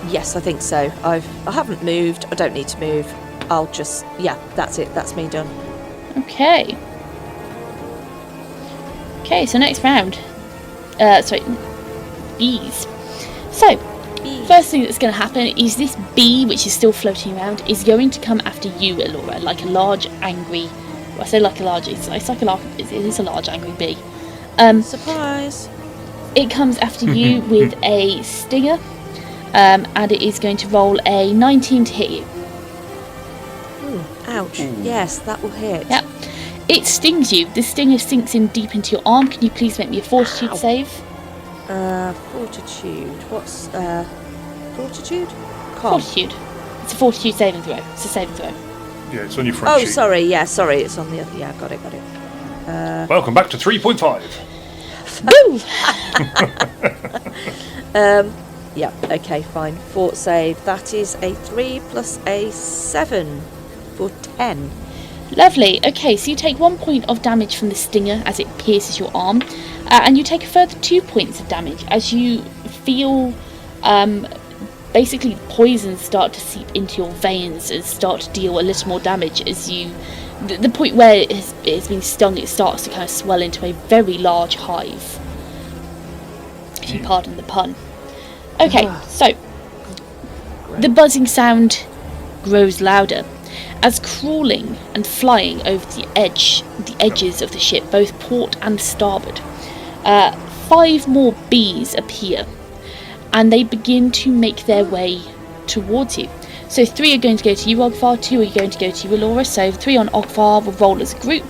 yes, I think so. I haven't moved. I don't need to move. I'll just, that's it. That's me done. Okay. Okay, so next round. Bees. So, first thing that's going to happen is this bee, which is still floating around, is going to come after you, Elora, like a large, angry... Well, I say like a large... It is a large, angry bee. Surprise. It comes after you with a stinger, and it is going to roll a 19 to hit you. Ouch. Yes, that will hit. Yep. It stings you. The stinger sinks in deep into your arm. Can you please make me a fortitude save? Fortitude. What's fortitude? Con. Fortitude. It's a fortitude saving throw. It's a saving throw. Yeah, it's on your front Oh, sheet. sorry. Yeah, sorry. It's on the other. Yeah, got it. Welcome back to 3.5. Woo! Yeah. Okay. Fine. Fort save. That is a 3 plus a 7 for 10. Lovely. Okay, so you take 1 point of damage from the stinger as it pierces your arm, and you take a further 2 points of damage as you feel basically poison start to seep into your veins and start to deal a little more damage as you... The point where it has been stung, it starts to kind of swell into a very large hive. If you pardon the pun. Okay, so the buzzing sound grows louder as crawling and flying over the edges of the ship, both port and starboard. 5 more bees appear, and they begin to make their way towards you. So 3 are going to go to you, Ogvar, 2 are going to go to you, Elora. So 3 on Ogvar will roll as a group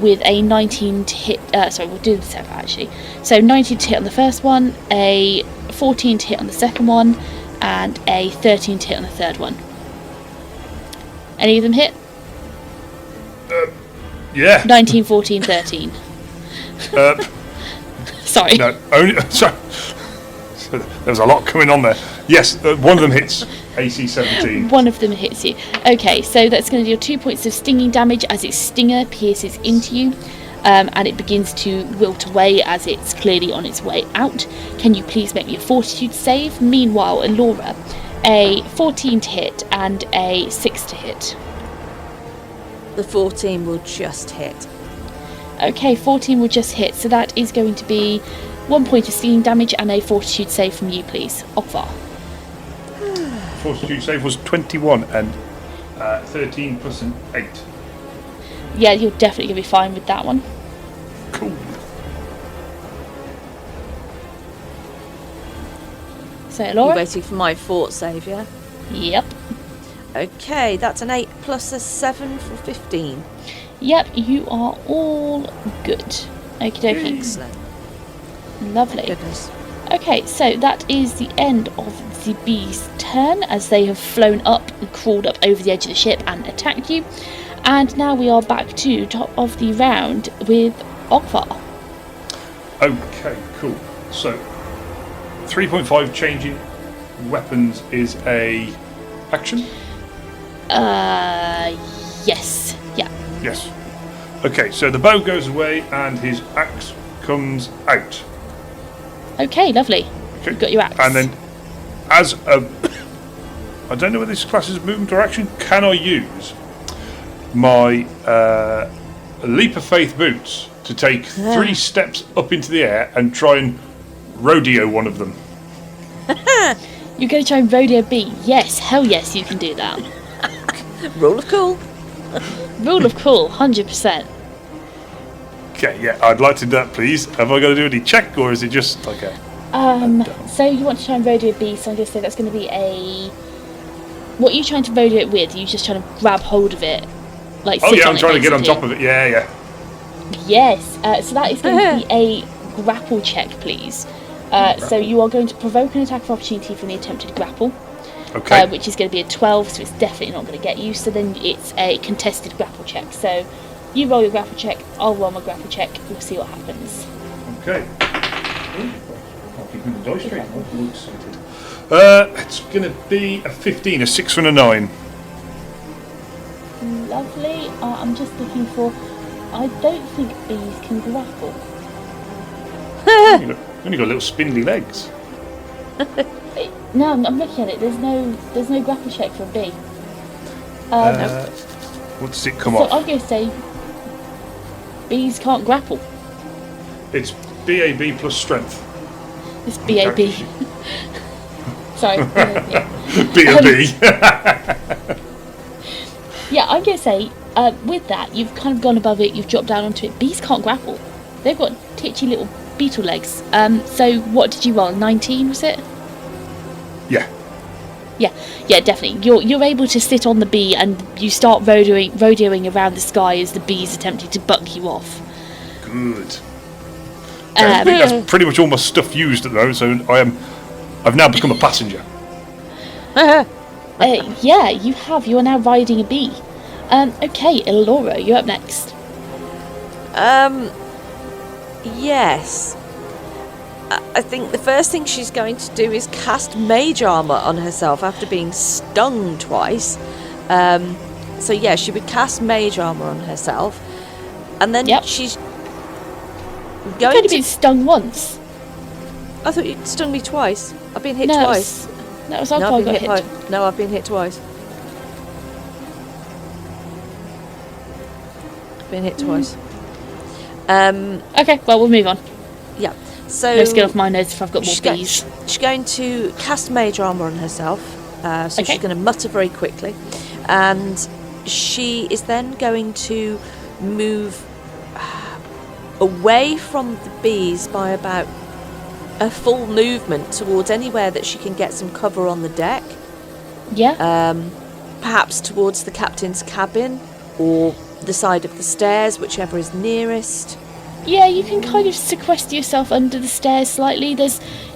with a 19 to hit. We'll do the separate actually. So 19 to hit on the first one, a 14 to hit on the second one, and a 13 to hit on the third one. Any of them hit? Yeah. 19, 14, 13. Sorry. No, only... Sorry. There's a lot going on there. Yes, one of them hits AC 17. One of them hits you. Okay, so that's going to deal 2 points of stinging damage as its stinger pierces into you, and it begins to wilt away as it's clearly on its way out. Can you please make me a fortitude save? Meanwhile, Elora, a 14 to hit and a 6 to hit. The 14 will just hit. Okay, 14 will just hit, so that is going to be 1 point of stinging damage and a fortitude save from you, please. Ogvar. Fortitude save was 21 and 13 plus an 8. Yeah, you're definitely going to be fine with that one. Cool. So, You're Elora? waiting for my fort save, yeah? Yep. Okay, that's an 8 plus a 7 for 15. Yep, you are all good. Okie dokie. Excellent. Lovely. Goodness. Okay, so that is the end of the bees' turn as they have flown up and crawled up over the edge of the ship and attacked you. And now we are back to top of the round with Ogvar. Okay, cool. So, 3.5 changing weapons is a action? Yes. Yeah. Yes. Okay, so the bow goes away and his axe comes out. Okay, lovely. Okay. You've got your axe. And then, as a... I don't know whether this class is movement or action. Can I use my leap of faith boots to take 3 steps up into the air and try and rodeo one of them? You're going to try and rodeo B? Yes, hell yes, you can do that. Rule of cool. Rule of cool, 100%. Okay, yeah, I'd like to do that, please. Have I got to do any check, or is it just like a... So you want to try and rodeo B, so I'm going to say that's going to be a... What are you trying to rodeo it with? Are you just trying to grab hold of it? Like, Oh sit yeah, on I'm it, trying to get on basically? top of it. Yeah, yeah. Yes, so that is going to be a grapple check, please. So you are going to provoke an attack of opportunity from the attempted grapple, Okay. which is going to be a 12, so it's definitely not going to get you. So then it's a contested grapple check. So you roll your grapple check, I'll roll my grapple check, we'll see what happens. Okay. I'll keep the dice straight. I'm all excited. It's going to be a 15, a 6 and a 9. Lovely. I'm just looking for... I don't think bees can grapple. Only got little spindly legs. No, I'm looking at it. There's no grapple check for a bee. What does it come So off? I'm going to say bees can't grapple. It's BAB plus strength. It's BAB. Sorry, BAB. BAB. Yeah, I'm going to say, with that, you've kind of gone above it, you've dropped down onto it. Bees can't grapple. They've got titchy little beetle legs. So what did you roll? 19, was it? Yeah. Yeah, definitely. You're able to sit on the bee and you start rodeoing around the sky as the bee's attempting to buck you off. Good. Yeah, I think that's pretty much all my stuff used at the moment, so I've now become a passenger. Yeah, you have. You are now riding a bee. Okay, Elora, you're up next. Yes. I think the first thing she's going to do is cast mage armor on herself after being stung twice. So yeah, she would cast mage armor on herself, and then she's You've going only to. been stung once. I thought you stung me twice. I've been hit No, twice. That was No, after I I've got been hit. No, I've been hit twice. I've been hit twice. Okay, well, we'll move on. Yeah. So No skill of mine knows if I've got more bees. She's going to cast mage armor on herself. So Okay. she's going to mutter very quickly, and she is then going to move away from the bees by about a full movement towards anywhere that she can get some cover on the deck. Yeah. Perhaps towards the captain's cabin or the side of the stairs, whichever is nearest. Yeah, you can kind of sequester yourself under the stairs slightly.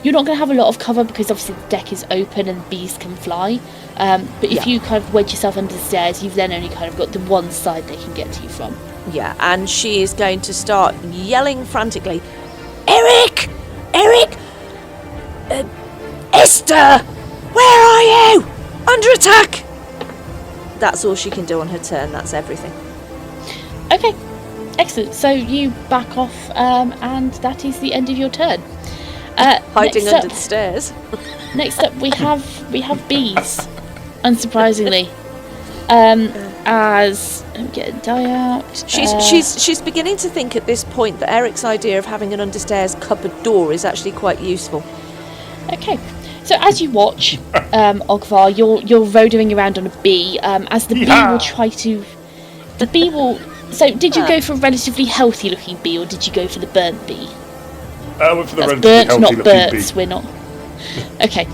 You're not going to have a lot of cover because obviously the deck is open and bees can fly. But if you kind of wedge yourself under the stairs, you've then only kind of got the one side they can get to you from. Yeah, and she is going to start yelling frantically, Eric! Eric! Esther! Where are you? Under attack! That's all she can do on her turn, that's everything. Okay, excellent. So you back off, and that is the end of your turn. Hiding next under up- the stairs. Next up, we have bees. Unsurprisingly, as I'm getting die out. She's beginning to think at this point that Eric's idea of having an understairs cupboard door is actually quite useful. Okay, so as you watch, Ogvar, you're rodoing around on a bee. As the bee will try to, the bee will. So, did you go for a relatively healthy-looking bee, or did you go for the burnt bee? I went for the That's relatively burnt, not healthy-looking burts. bee. We're not. Okay.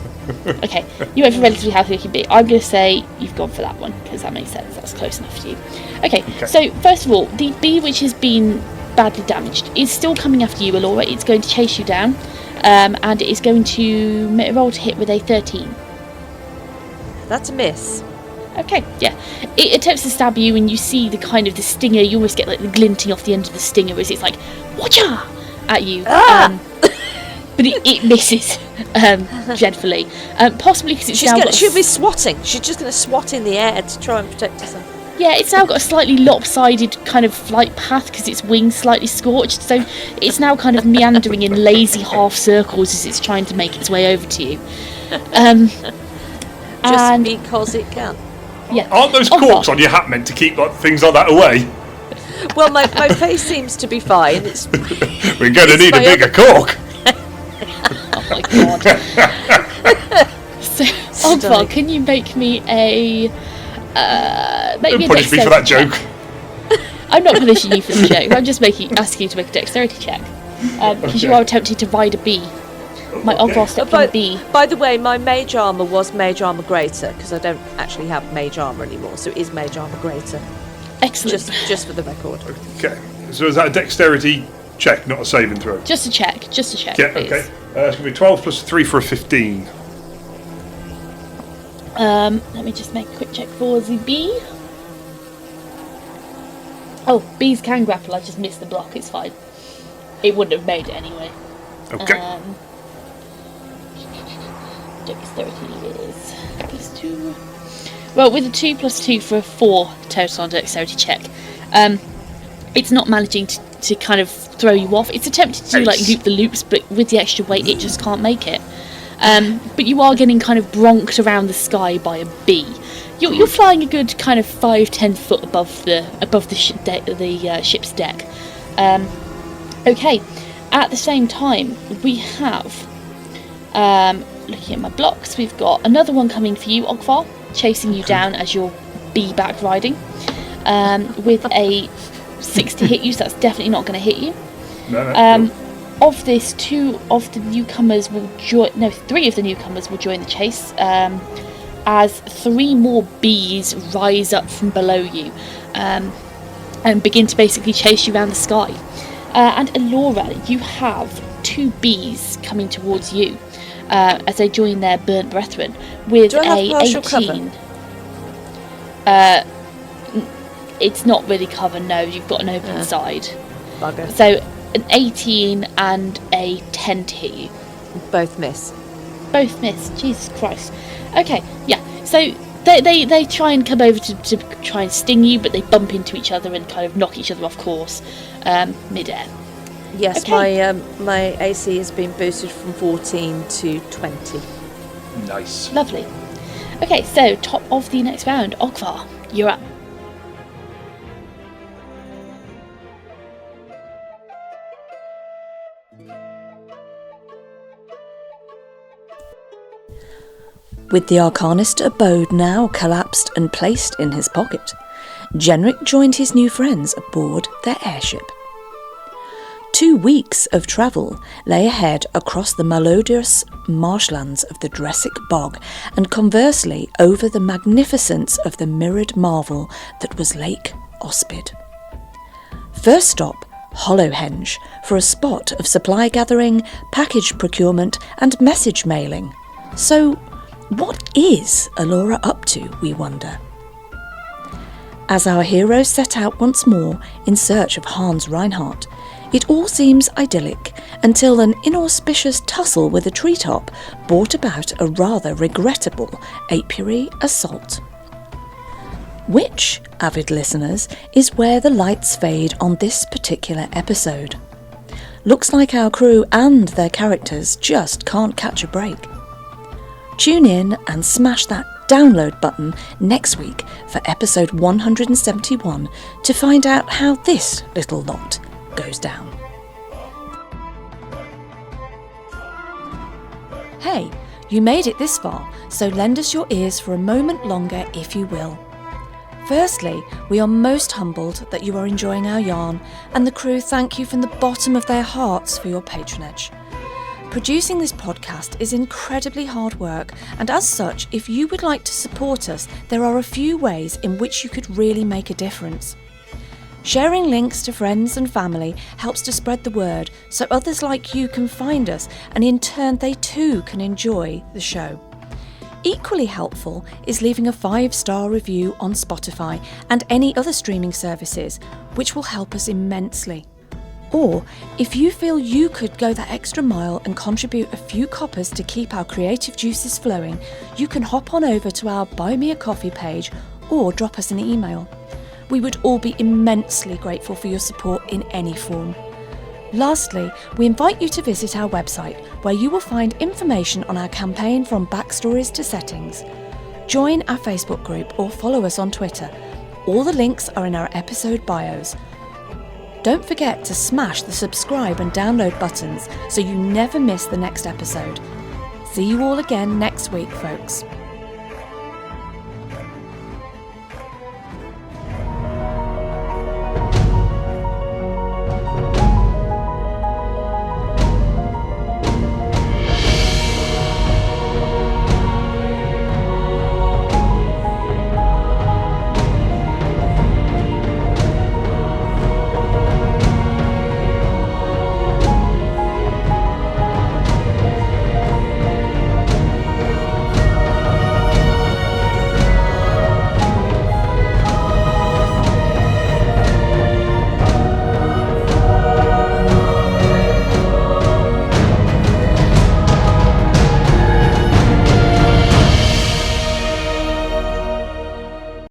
Okay. You went for a relatively healthy-looking bee. I'm going to say you've gone for that one because that makes sense. That's close enough for you. Okay. So first of all, the bee which has been badly damaged is still coming after you, Elora. It's going to chase you down, and it is going to roll to hit with a 13. That's a miss. Okay, yeah. It attempts to stab you, and you see the kind of the stinger. You almost get like the glinting off the end of the stinger as it's like, "Watcha!" at you. but it misses dreadfully. Possibly because it's she'll be swatting. She's just going to swat in the air to try and protect herself. Yeah, it's now got a slightly lopsided kind of flight path because its wings slightly scorched, so it's now kind of meandering in lazy half circles as it's trying to make its way over to you. Just because it can. Yeah. Aren't those corks on your hat meant to keep things like that away? Well, my face seems to be fine. We're going to need a bigger cork. Oh my god. So, Ogvar, can you make me a... Don't punish me for that joke. I'm not punishing you for the joke. I'm just asking you to make a dexterity check. Because you are attempting to ride a bee. My Ogvar stepped on a bee. By the way, my mage armour was mage armour greater, because I don't actually have mage armour anymore, so it is mage armour greater. Excellent. Just for the record. Okay. So is that a dexterity check, not a saving throw? Just a check. Yeah, please. okay. It's going to be 12 plus 3 for a 15. Let me just make a quick check for the bee. Oh, bees can grapple. I just missed the block. It's fine. It wouldn't have made it anyway. Okay. Dexterity is +2. Well, with a 2 + 2 for a 4 total on dexterity check, it's not managing to kind of throw you off. It's attempted to like loop the loops, but with the extra weight, it just can't make it. But you are getting kind of bronked around the sky by a bee. You're flying a good kind of 5-10 foot above the ship's deck. Okay. At the same time, we have, looking at my blocks, we've got another one coming for you, Ogvar, chasing you down as you're bee back riding, with a 6 to hit you, so that's definitely not going to hit you. No. Of this, 3 of the newcomers will join the chase, as 3 more bees rise up from below you, and begin to basically chase you around the sky. And Elora, you have 2 bees coming towards you as they join their burnt brethren with a 18. It's not really cover, no, you've got an open side. Bugger. So an 18 and a 10 to hit you. Both miss. Both miss, Jesus Christ. Okay, yeah, so they try and come over to try and sting you, but they bump into each other and kind of knock each other off course mid-air. Yes, okay. my AC has been boosted from 14 to 20. Nice. Lovely. Okay, so top of the next round, Ogvar, you're up. With the Arcanist abode now collapsed and placed in his pocket, Jenrick joined his new friends aboard their airship. 2 weeks of travel lay ahead across the malodorous marshlands of the Dressic Bog, and conversely over the magnificence of the mirrored marvel that was Lake Ospid. First stop, Hollowhenge, for a spot of supply gathering, package procurement and message mailing. So, what is Elora up to, we wonder? As our heroes set out once more in search of Hans Reinhardt, it all seems idyllic until an inauspicious tussle with a treetop brought about a rather regrettable apiary assault. Which, avid listeners, is where the lights fade on this particular episode. Looks like our crew and their characters just can't catch a break. Tune in and smash that download button next week for episode 171 to find out how this little lot goes down. Hey, you made it this far, so lend us your ears for a moment longer if you will. Firstly, we are most humbled that you are enjoying our yarn, and the crew thank you from the bottom of their hearts for your patronage. Producing this podcast is incredibly hard work, and as such, if you would like to support us, there are a few ways in which you could really make a difference. Sharing links to friends and family helps to spread the word so others like you can find us, and in turn they too can enjoy the show. Equally helpful is leaving a 5-star review on Spotify and any other streaming services, which will help us immensely. Or, if you feel you could go that extra mile and contribute a few coppers to keep our creative juices flowing, you can hop on over to our Buy Me a Coffee page or drop us an email. We would all be immensely grateful for your support in any form. Lastly, we invite you to visit our website, where you will find information on our campaign from backstories to settings. Join our Facebook group or follow us on Twitter. All the links are in our episode bios. Don't forget to smash the subscribe and download buttons so you never miss the next episode. See you all again next week, folks.